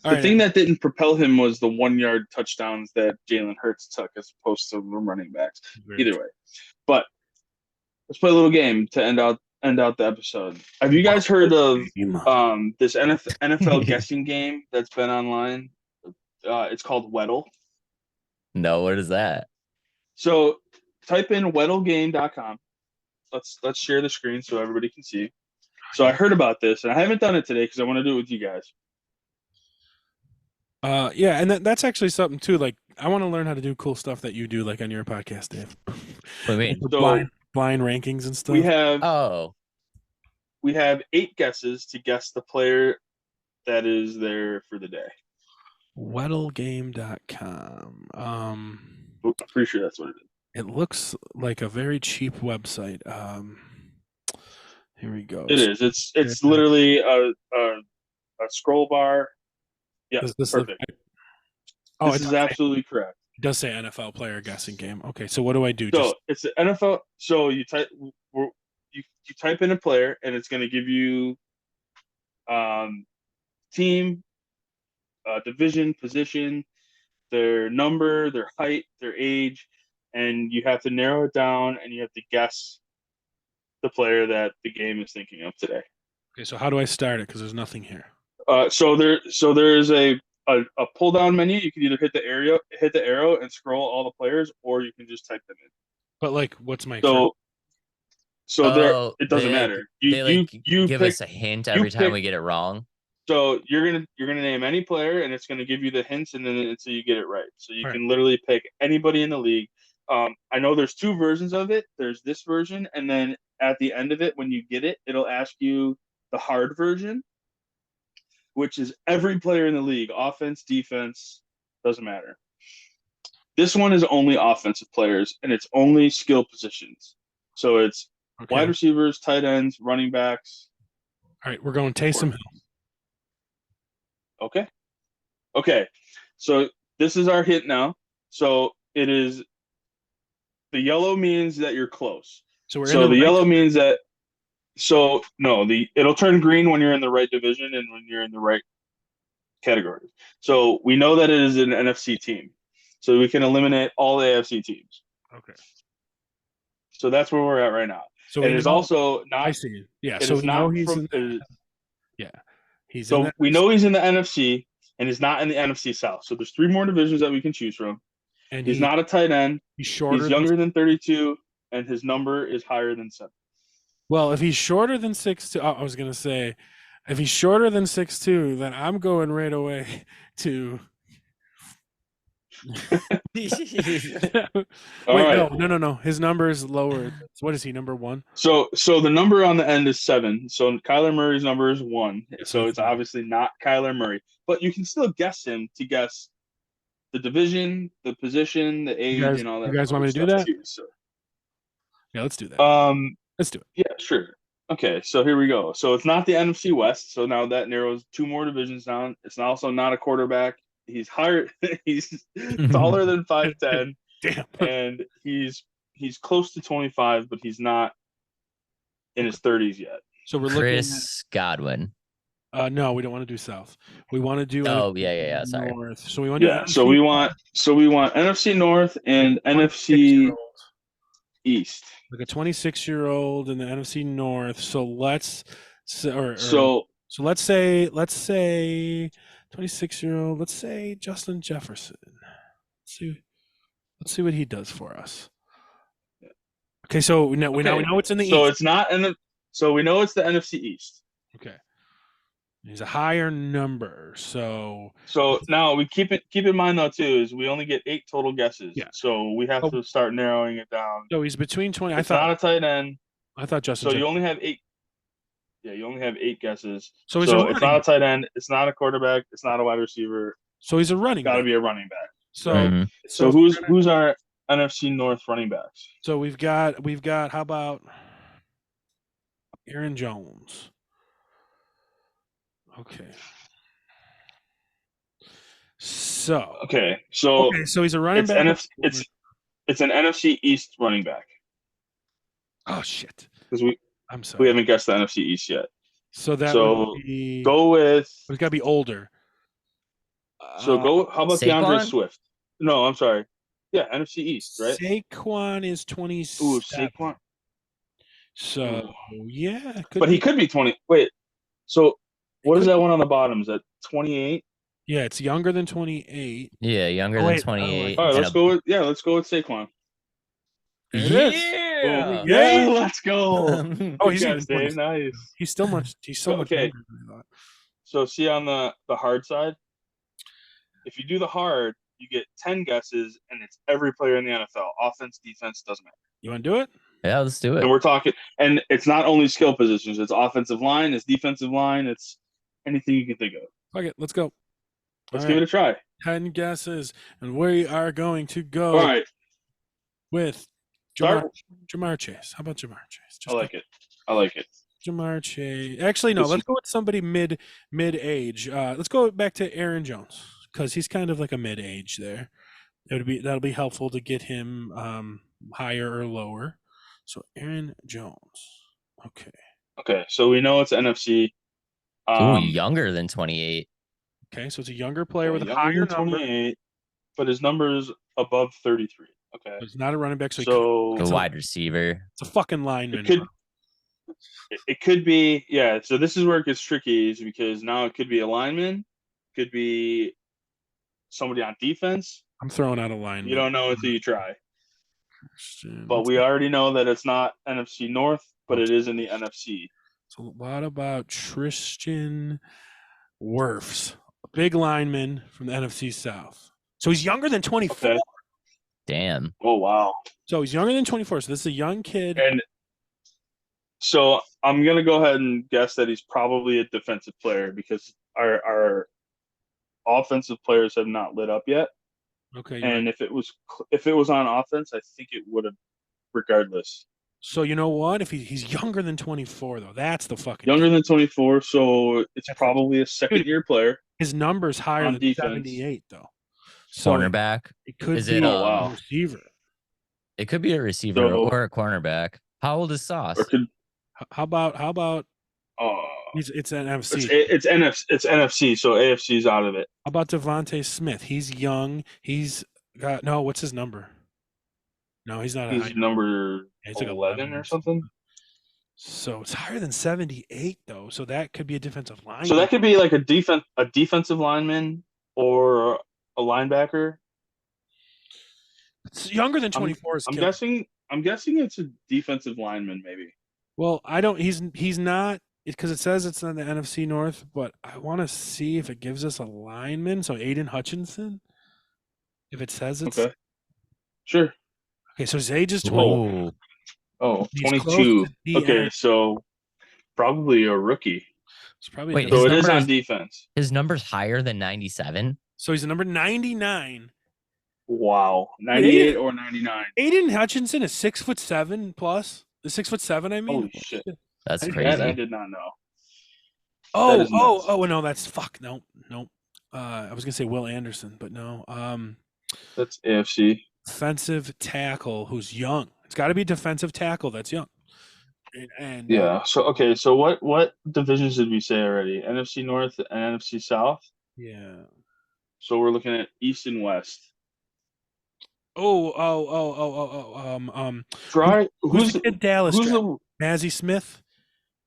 The thing that didn't propel him was the 1-yard touchdowns that Jalen Hurts took as opposed to the running backs. Either way. But let's play a little game to end out the episode. Have you guys heard of this NFL guessing game that's been online? It's called Weddle. No, what is that? So type in weddlegame.com. Let's share the screen so everybody can see. So I heard about this, and I haven't done it today because I want to do it with you guys. Yeah, and that's actually something too. Like, I want to learn how to do cool stuff that you do, like on your podcast, Dave. What do you mean? So blind rankings and stuff. We have 8 guesses to guess the player that is there for the day. Weddlegame.com. I'm pretty sure that's what it is. It looks like a very cheap website. Here we go. It is. It's literally a scroll bar. Yeah, perfect. This is absolutely correct. It does say NFL player guessing game. Okay, so what do I do? So it's the NFL. So you type in a player, and it's going to give you team, division, position, their number, their height, their age, and you have to narrow it down, and you have to guess the player that the game is thinking of today. Okay, so how do I start it? Because there's nothing here. So there is a pull down menu. You can either hit the arrow and scroll all the players, or you can just type them in. But like, what's my there it doesn't matter. You give us a hint every time we get it wrong. So you're gonna name any player, and it's gonna give you the hints, and then until you get it right. So you can literally pick anybody in the league. I know there's 2 versions of it. There's this version, and then at the end of it, when you get it, it'll ask you the hard version, which is every player in the league, offense, defense, doesn't matter. This one is only offensive players, and it's only skill positions. So it's wide receivers, tight ends, running backs. All right, we're going Taysom Hill. Okay. So this is our hint now. So it is the yellow means that you're close. So the yellow means that. So no, it'll turn green when you're in the right division and when you're in the right category. So we know that it is an NFC team. So we can eliminate all the AFC teams. Okay. So that's where we're at right now. So it is also not. I see. Yeah. So we know he's in. So we know he's in the NFC, and he's not in the NFC South. So there's 3 more divisions that we can choose from. And he's not a tight end. He's shorter. He's younger than 32, and his number is higher than 7. Well, if he's shorter than 6'2", I was gonna say, if he's shorter than 6'2", then I'm going right away to. No. His number is lower. So what is he? Number 1. So the number on the end is 7. So Kyler Murray's number is 1. So it's obviously not Kyler Murray, but you can still guess him to guess the division, the position, the age, and all that. You guys want me to do that? Too, so. Yeah, let's do that. Let's do it. Yeah, sure. Okay, so here we go. So it's not the NFC West. So now that narrows 2 more divisions down. It's also not a quarterback. He's higher. He's taller than 5'10". Damn. And he's close to 25, but he's not in his 30s yet. So we're Chris Godwin. No, we don't want to do South. We want to do. Sorry. North. So we want. So we want NFC North and NFC East. Like a 26-year-old in the NFC North. So let's let's say 26-year-old. Let's say Justin Jefferson. Let's see. Let's see what he does for us. Okay, so we know it's in the East. So it's not so we know it's the NFC East. Okay. He's a higher number. So now we keep in mind though too is we only get 8 total guesses. Yeah. So we have to start narrowing it down. So he's between 20. It's not a tight end. I thought Justin. So you only have 8. Yeah, you only have 8 guesses. So it's not a tight end. It's not a quarterback. It's not a wide receiver. So he's a running back. Got to be a running back. So right? So who's our NFC North running backs? So we've got how about Aaron Jones? Okay. So he's a running back. It's an NFC East running back. Oh shit! Because I'm sorry, we haven't guessed the NFC East yet. So would be, go with. It's got to be older. So go. How about Saquon? DeAndre Swift? No, I'm sorry. Yeah, NFC East, right? Saquon is 27. Ooh, Saquon. So yeah, but he could be 20. Wait, so what is that one on the bottom? Is that 28? Yeah, it's younger than 28. Yeah, younger than 28. All right, let's go with Saquon. Yeah, yeah, let's go. He's nice. He's so much younger than I thought. So see on the hard side, if you do the hard, you get 10 guesses, and it's every player in the NFL. Offense, defense, doesn't matter. You want to do it? Yeah, let's do it. And we're talking, and it's not only skill positions. It's offensive line, it's defensive line, it's anything you can think of. Okay, letlet's go. Let's give it a try. 10 guesses, and we are going to go All right. with Jamar Chase. How about Jamar Chase? I like it. Jamar Chase. Actually, no. Let's go with somebody mid-age. Let's go back to Aaron Jones because he's kind of like a mid-age there. That'll be helpful to get him higher or lower. So Aaron Jones. Okay. So we know it's NFC. Younger than 28. Okay, so it's a younger player with a higher number. 28, but his number's above 33. Okay. It's not a running back, so a wide receiver. It's a fucking lineman. It could be, yeah. So this is where it gets tricky, is because now it could be a lineman, could be somebody on defense. I'm throwing out a lineman. You don't know until you try. But we already know that it's not NFC North, but it is in the NFC. So what about Tristan Wirfs, a big lineman from the NFC South? So he's younger than 24. Okay. Damn. Oh, wow. So he's younger than 24. So this is a young kid. And so I'm going to go ahead and guess that he's probably a defensive player because our offensive players have not lit up yet. Okay. And if it was on offense, I think it would have regardless. So you know what? If he's younger than 24, though, that's the fucking younger than 24. So it's probably a second-year player. His number's higher than defense. 78, though. So cornerback. It could is be it a receiver. It could be a receiver or a cornerback. How old is Sauce? How about? It's an NFC. It's NFC. So AFC's out of it. How about Devontae Smith? He's young. He's got what's his number? No, he's not. He's number 11 or something. So it's higher than 78, though. So that could be a defensive lineman. So that could be like a defensive lineman or a linebacker. It's younger than 24. I'm guessing it's a defensive lineman, maybe. Well, I don't. He's not, because it says it's in the NFC North, but I want to see if it gives us a lineman. So Aiden Hutchinson, if it says it's okay. Sure. Okay, so his age is 20. Oh, 22. Okay, so probably a rookie. It's probably Wait, so it is on defense. His number's higher than 97. So he's the number 99. Wow, 98 or 99. Aiden Hutchinson is 6'7" plus. 6'7", I mean. Holy shit, that's crazy. That I did not know. Oh, no, that's no. I was gonna say Will Anderson, but no. That's AFC. Defensive tackle who's young. It's got to be defensive tackle that's young. And yeah. So what divisions did we say already? NFC North and NFC South. Yeah. So we're looking at East and West. Try. Who's the kid Dallas? Who's Mazzie Smith?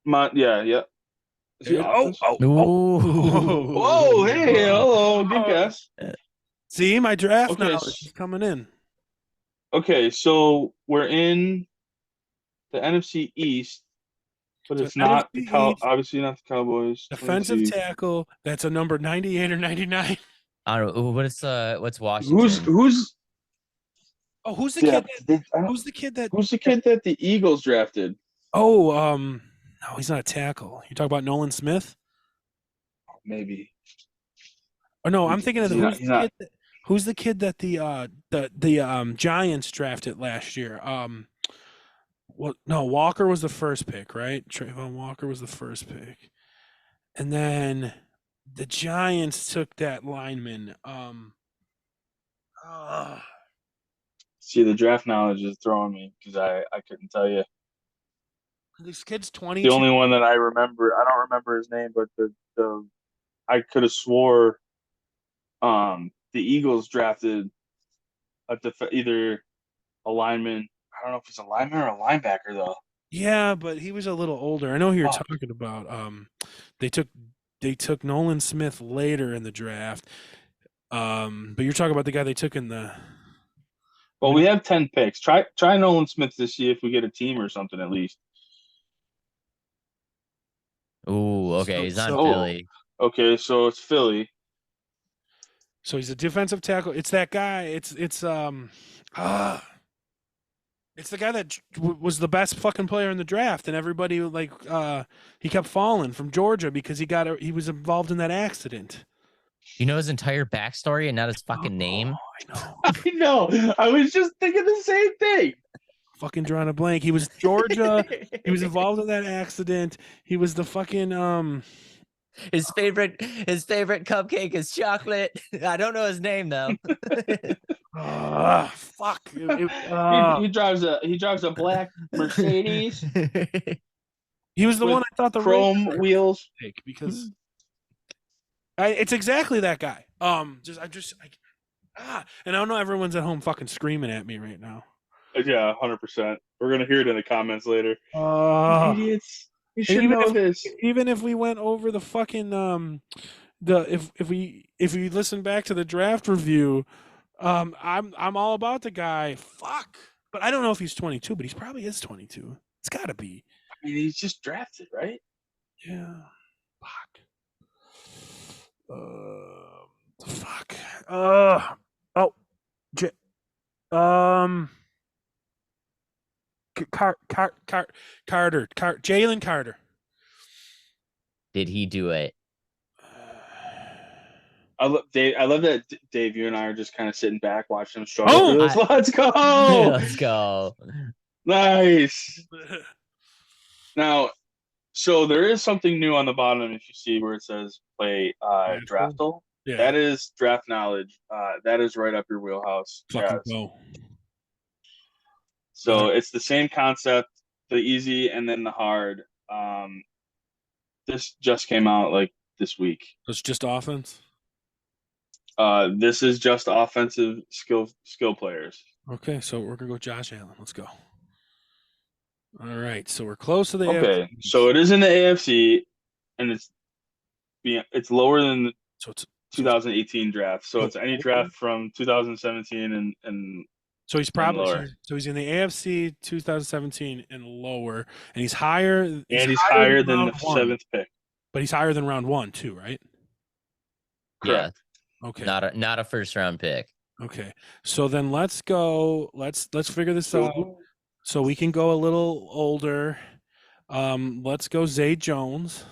Yeah. Hey, hello, good guess. See, my draft knowledge is coming in. Okay, so we're in the NFC East, but So it's not the NFC East obviously not the Cowboys. defensive 22. tackle. That's a number 98 or 99. I don't know. What's Who's Washington? who's Oh, who's the yeah, kid? who's the kid that the Eagles drafted? Oh, no, he's not a tackle. You talk about Nolan Smith? Maybe. Oh no, I'm thinking of He's not. who's the kid that the Giants drafted last year? Well, no, Walker was the first pick, right? Trayvon Walker was the first pick, and then the Giants took that lineman. See, the draft knowledge is throwing me because I couldn't tell you. This kid's The 22. only one that I remember, I don't remember his name, but the I could have swore the Eagles drafted either a lineman. I don't know if it's a lineman or a linebacker though. Yeah, but he was a little older. I know who you're Fuck. talking about. They took Nolan Smith later in the draft. But you're talking about the guy they took in the. Well, we have 10 picks. Try Nolan Smith to see if we get a team or something at least. Ooh, okay, he's on So- Philly. Okay, so it's Philly. So he's a defensive tackle. It's that guy. It's the guy that was the best fucking player in the draft, and everybody he kept falling from Georgia because he was involved in that accident. You know his entire backstory and not his fucking name? I know. I know. I was just thinking the same thing. Fucking drawing a blank. He was Georgia. He was involved in that accident. He was the fucking His favorite cupcake is chocolate. I don't know his name though. fuck. He drives a black Mercedes He was the with one I thought the chrome Raiders wheels. take because it's exactly that guy. And I don't know. Everyone's at home fucking screaming at me right now. Yeah, 100%. We're gonna hear it in the comments later. Idiots! You should know this. Even if we went over the fucking if we listen back to the draft review, I'm all about the guy. Fuck, but I don't know if he's 22, but he probably is 22. It's got to be. I mean, he's just drafted, right? Yeah. Fuck. Oh. Carter. Jalen Carter. Did he do it? I love that Dave. You and I are just kind of sitting back watching him struggle Oh, through this. Let's go! Let's go. Nice. Now, so there is something new on the bottom. If you see where it says "play Draftle," Yeah. that is draft knowledge. That is right up your wheelhouse. Fucking Yes. go. So it's the same concept, the easy and then the hard. This just came out like this week. So it's just offense. This is just offensive skill players. Okay, so we're gonna go Josh Allen. Let's go. All right, so we're close to the Okay, AFC. so it is in the AFC, and it's lower than the 2018 draft. So it's any draft from 2017 and so he's probably lower. so he's in the AFC 2017 and lower, and he's higher. He's higher than the round one, 7th pick. but he's higher than round 1 too, right? Correct. Yeah. Okay. Not a first round pick. Okay. So then let's go. Let's figure this out. So we can go a little older. Let's go Zay Jones.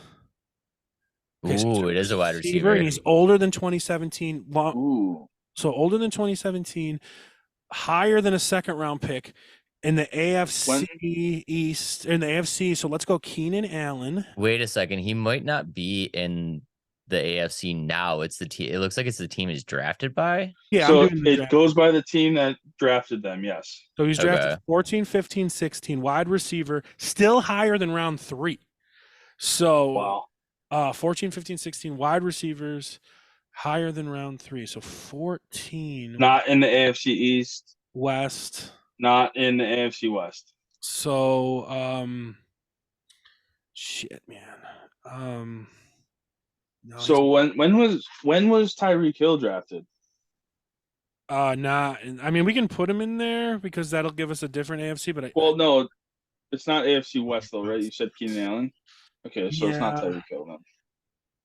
Okay, Ooh, it is a wide receiver. And he's older than 2017. Ooh. So older than 2017, higher than a second round pick in the AFC East, in the AFC. So let's go Keenan Allen. Wait a second. He might not be in the AFC now. It's the team. It looks like it's the team he's drafted by. Yeah. So it goes by the team that drafted them. Yes. So he's drafted 14, 15, 16, wide receiver, still higher than round 3. So wow. 14, 15, 16 wide receivers, higher than round 3. So 14. Not in the AFC East. West. Not in the AFC West. So shit, man. No, so when was Tyreek Hill drafted? Nah. I mean, we can put him in there because that'll give us a different AFC. But Well, no, it's not AFC West though, right? You said Keenan Allen. Okay, so it's not yeah. Tyreek Hill then.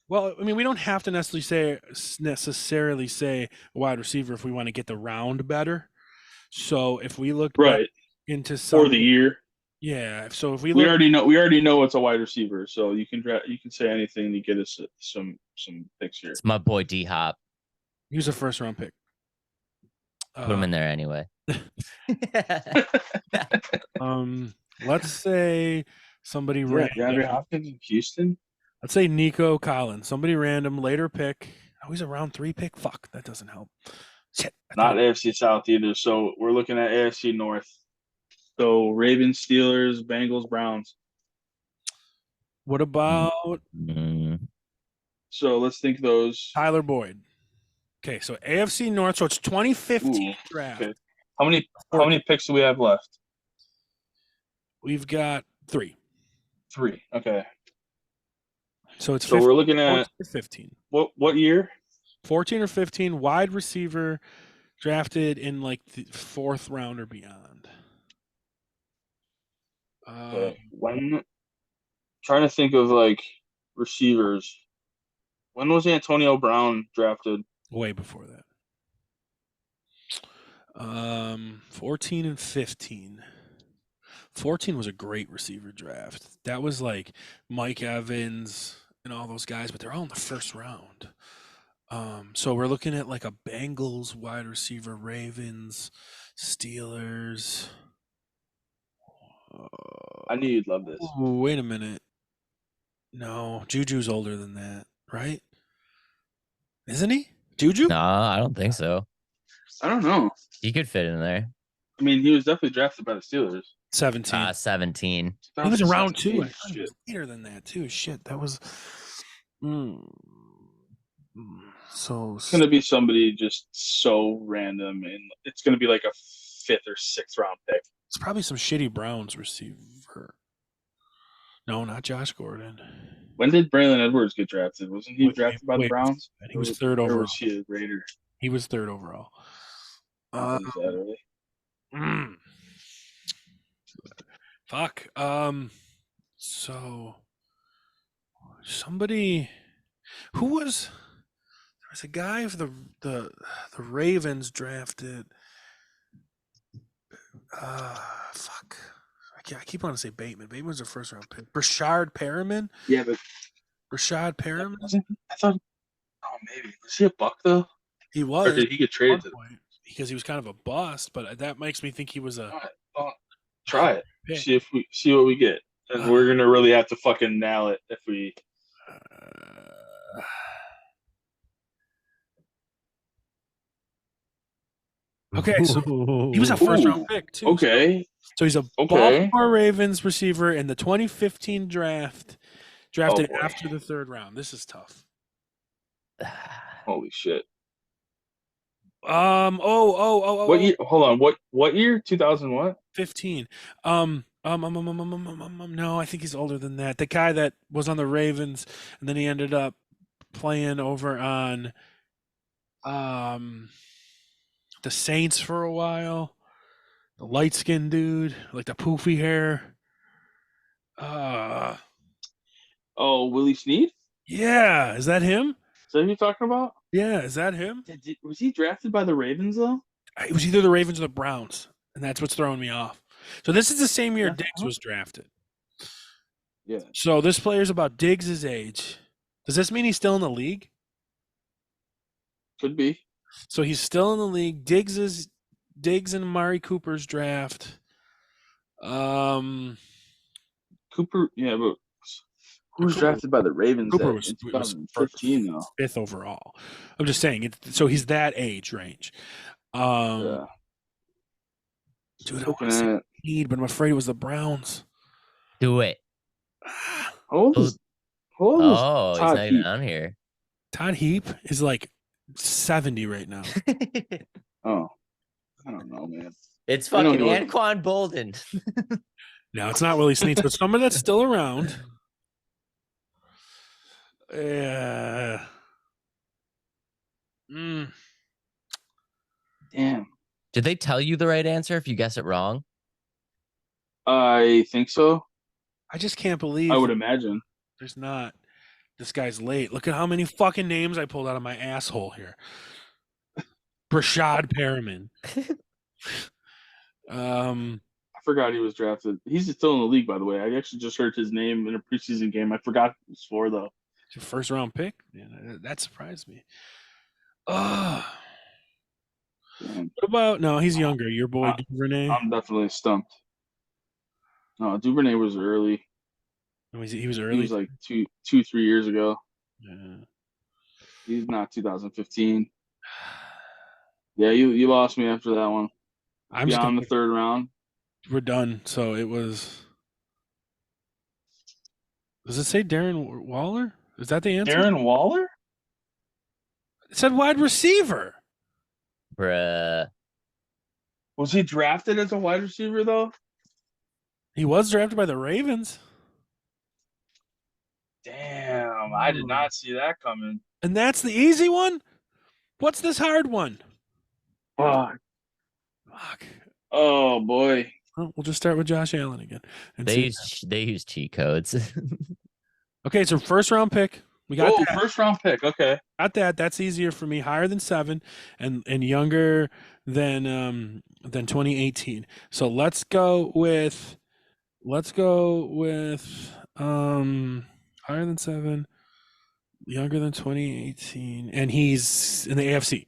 Well, I mean, we don't have to necessarily say wide receiver if we want to get the round better. So if we look back Right. into For the year. yeah. So if we We look, already know it's a wide receiver, so you can say anything to get us some picks here. It's my boy D Hop. he was a first round pick. Put him in there anyway. Let's say somebody DeAndre Hopkins in Houston. Let's say Nico Collins. Somebody random later pick. Oh, he's a round 3 pick. Fuck, that doesn't help. Shit. Not AFC South either. So we're looking at AFC North. So Ravens, Steelers, Bengals, Browns. What about So let's think those. Tyler Boyd? Okay, so AFC North. So it's 2015 draft. Okay. How many picks do we have left? We've got 3. 3. Okay. So it's 15, we're looking at 15. What year? 14 or 15, wide receiver drafted in like the 4th round or beyond. Trying to think of like receivers. When was Antonio Brown drafted? Way before that. 14 and 15. 14 was a great receiver draft. That was like Mike Evans and all those guys, but they're all in the 1st round. So we're looking at like a Bengals wide receiver, Ravens, Steelers. I knew you'd love this. Wait a minute. No, Juju's older than that, right? Isn't he? Juju? No, I don't think so. I don't know. He could fit in there. I mean, he was definitely drafted by the Steelers. 17. 17. He was around 2. I thought he was later than that too. Shit, that was. So it's gonna be somebody just so random, and it's gonna be like a 5th or 6th round pick. It's probably some shitty Browns receiver. No, not Josh Gordon. When did Braylon Edwards get drafted? Wasn't he drafted by the Browns? He was 3rd overall. Or was he a Raider? He was 3rd overall. Fuck. So somebody who was there was a guy for the Ravens drafted. Fuck. I keep wanting to say Bateman. Bateman was a 1st round pick. Rashard Perriman? Yeah, but Rashard Perriman? I thought maybe. Was he a Buck though? He was. Or did he get traded to them? Because he was kind of a bust, but that makes me think he was a try it. See what we get. And we're gonna really have to fucking nail it if we Okay, so he was a 1st round pick too. Okay. So he's a Baltimore Ravens receiver in the 2015 draft, drafted after the 3rd round. This is tough. Holy shit. What year? Hold on. What year? 2000 what? 15. No, I think he's older than that. The guy that was on the Ravens and then he ended up playing over on the Saints for a while. The light-skinned dude, like the poofy hair. Willie Snead? Yeah, is that him? Is that who you're talking about? Yeah, is that him? Was he drafted by the Ravens though? It was either the Ravens or the Browns, and that's what's throwing me off. So this is the same year Diggs was drafted. Yeah. So this player's about Diggs' age. Does this mean he's still in the league? Could be. So he's still in the league. Diggs and Amari Cooper's draft. Cooper, yeah, but who was drafted by the Ravens Cooper in 2015 though? 5th overall. I'm just saying so he's that age range. Yeah. Dude, I want to say Need, but I'm afraid it was the Browns. Do it. How old is he's Todd not even Heap? on here. Todd Heap is like 70 right now. Oh, I don't know, man. It's fucking Anquan Bolden. No, it's not Willie Snead, but somebody that's still around. Yeah. Damn Did they tell you the right answer if you guess it wrong? I think so. I just can't believe I would imagine. there's not. This guy's late. Look at how many fucking names I pulled out of my asshole here. Brashad Perriman. I forgot he was drafted. He's still in the league, by the way. I actually just heard his name in a preseason game. I forgot who it was for, though. Your first round pick? Yeah, that surprised me. Oh. What about no? He's younger. Your boy Duvernay. I'm definitely stumped. No, Duvernay was early. Oh, he was early. He was like 3 years ago. Yeah. He's not 2015. Yeah, you lost me after that one. I'm just on the third round. We're done. So it was. Does it say Darren Waller? Is that the answer? Darren Waller? It said wide receiver. Bruh. Was he drafted as a wide receiver, though? He was drafted by the Ravens. Damn, I did not see that coming. And that's the easy one? What's this hard one? Fuck. Fuck. Oh, boy. Well, we'll just start with Josh Allen again. They use cheat codes. Okay, so first round pick. We got that. First round pick. Okay. Got that. That's easier for me. Higher than 7 and younger than 2018. So let's go with higher than 7, younger than 2018, and he's in the AFC.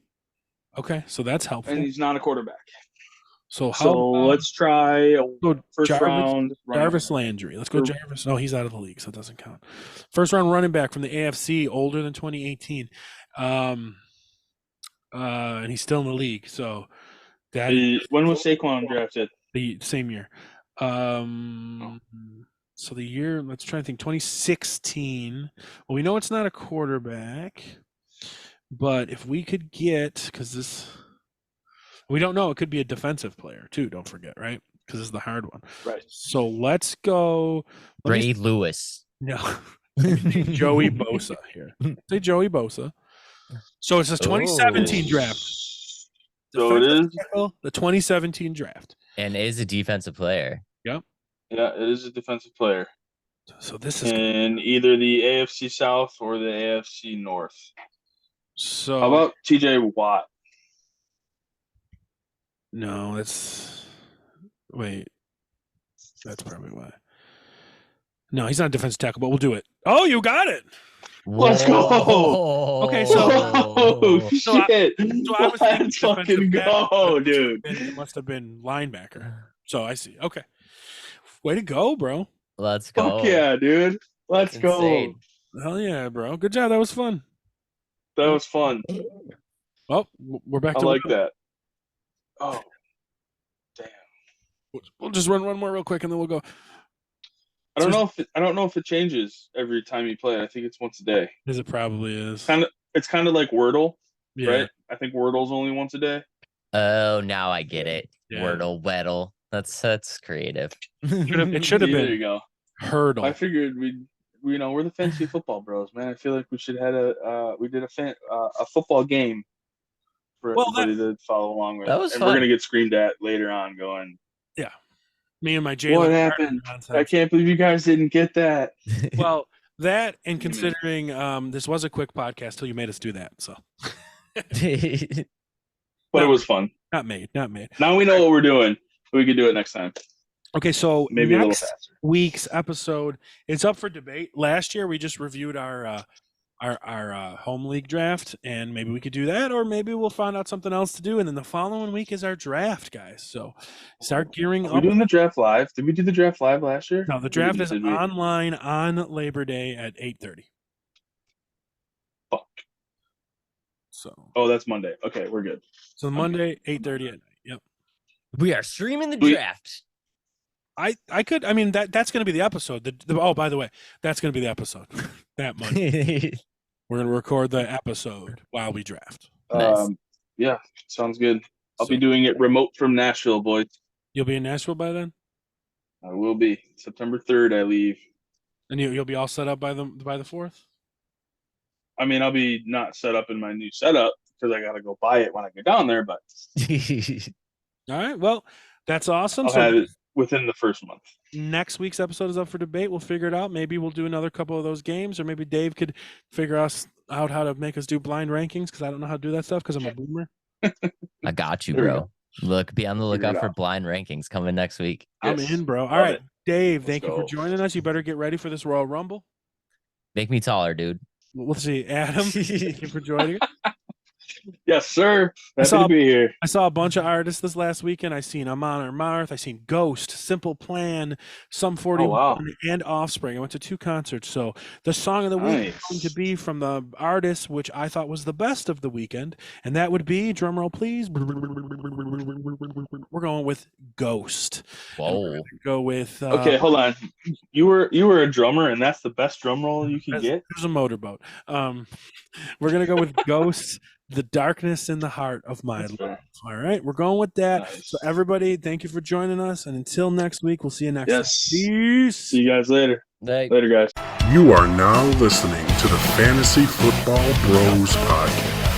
Okay, so that's helpful. And he's not a quarterback. So let's try first round Jarvis Landry. Let's go Jarvis. No, he's out of the league, so it doesn't count. First round running back from the AFC, older than 2018. And he's still in the league. So when was Saquon drafted? The same year. So the year, let's try to think, 2016. Well, we know it's not a quarterback, but if we could get, we don't know, it could be a defensive player too, don't forget, right? Because this is the hard one. Right. So let's go. Ray Lewis. No. Joey Bosa here. Say Joey Bosa. So it's a 2017 draft. So it is the 2017 draft. And is a defensive player. Yep. Yeah, it is a defensive player. So this is in either the AFC South or the AFC North. So how about TJ Watt? No, that's probably why. No, he's not a defensive tackle, but we'll do it. Oh, you got it. Let's go. Okay, so shit. I was thinking let's fucking go, dude. It must have been linebacker. So I see. Okay. Way to go, bro. Let's go. Fuck yeah, dude. Let's go. Insane. Hell yeah, bro. Good job. That was fun. That was fun. Oh, we're back to like that. Oh, damn. We'll just run one more real quick and then we'll go. I don't know if it changes every time you play. I think it's once a day. As it probably is. It's kind of like Wordle, yeah. Right? I think Wordle's only once a day. Oh, now I get it. Yeah. Wordle, Weddle. That's creative. It should have been. There you go. Hurdle. I figured we're the fantasy football bros, man. I feel like we should have a football game for everybody to follow along with. That was and fun. We're gonna get screamed at later on. Going, yeah. Me and my Jalen. What happened? I can't believe you guys didn't get that. Well, that and considering this was a quick podcast till you made us do that, so. But it was fun. Not made. Now we know what we're doing. We can do it next time. Okay, so maybe next a little faster. Week's episode is up for debate. Last year we just reviewed our home league draft, and maybe we could do that, or maybe we'll find out something else to do. And then the following week is our draft, guys. So start gearing up. We're doing the draft live. Did we do the draft live last year? No, the draft is online on Labor Day at 8:30. Fuck. So. Oh, that's Monday. Okay, we're good. So Monday, 8:30 at night. Yep. We are streaming the draft. I could. I mean that's going to be the episode. Oh, by the way, that's going to be the episode. That Monday. We're going to record the episode while we draft. Nice. Yeah, sounds good. I'll be doing it remote from Nashville, boys. You'll be in Nashville by then? I will be. September 3rd, I leave. And you'll be all set up by the 4th? I mean, I'll be not set up in my new setup because I got to go buy it when I get down there, but All right. Well, that's awesome. I'll So have it within the first month. next week's episode is up for debate. We'll figure it out. Maybe we'll do another couple of those games, or maybe Dave could figure us out how to make us do blind rankings because I don't know how to do that stuff because I'm a boomer. I got you, There we bro. Look, be on the Figure it lookout for out. blind rankings coming next week. I'm Yes. in, bro. All Love right, it. Dave, Let's thank you for go. joining us. You better get ready for this Royal Rumble. Make me taller, dude. We'll see. Adam, thank you for joining us. Yes, sir. Happy saw- to be here. I saw a bunch of artists this last weekend. I seen Amon Amarth, I seen Ghost, Simple Plan, Sum 41, wow. and Offspring. I went to 2 concerts. So the song of the week is going to be from the artist, which I thought was the best of the weekend, and that would be, drumroll please, we're going with Ghost. Whoa. Go with Okay, hold on. You were a drummer, and that's the best drum roll you can get? There's a motorboat. We're gonna go with Ghost, The Darkness in the Heart of My That's Life. fair. All right, we're going with that. Nice. So everybody, thank you for joining us, and until next week, we'll see you next Yes. time. Peace. See you guys later. Like, Later, guys. You are now listening to the Fantasy Football Bros Podcast.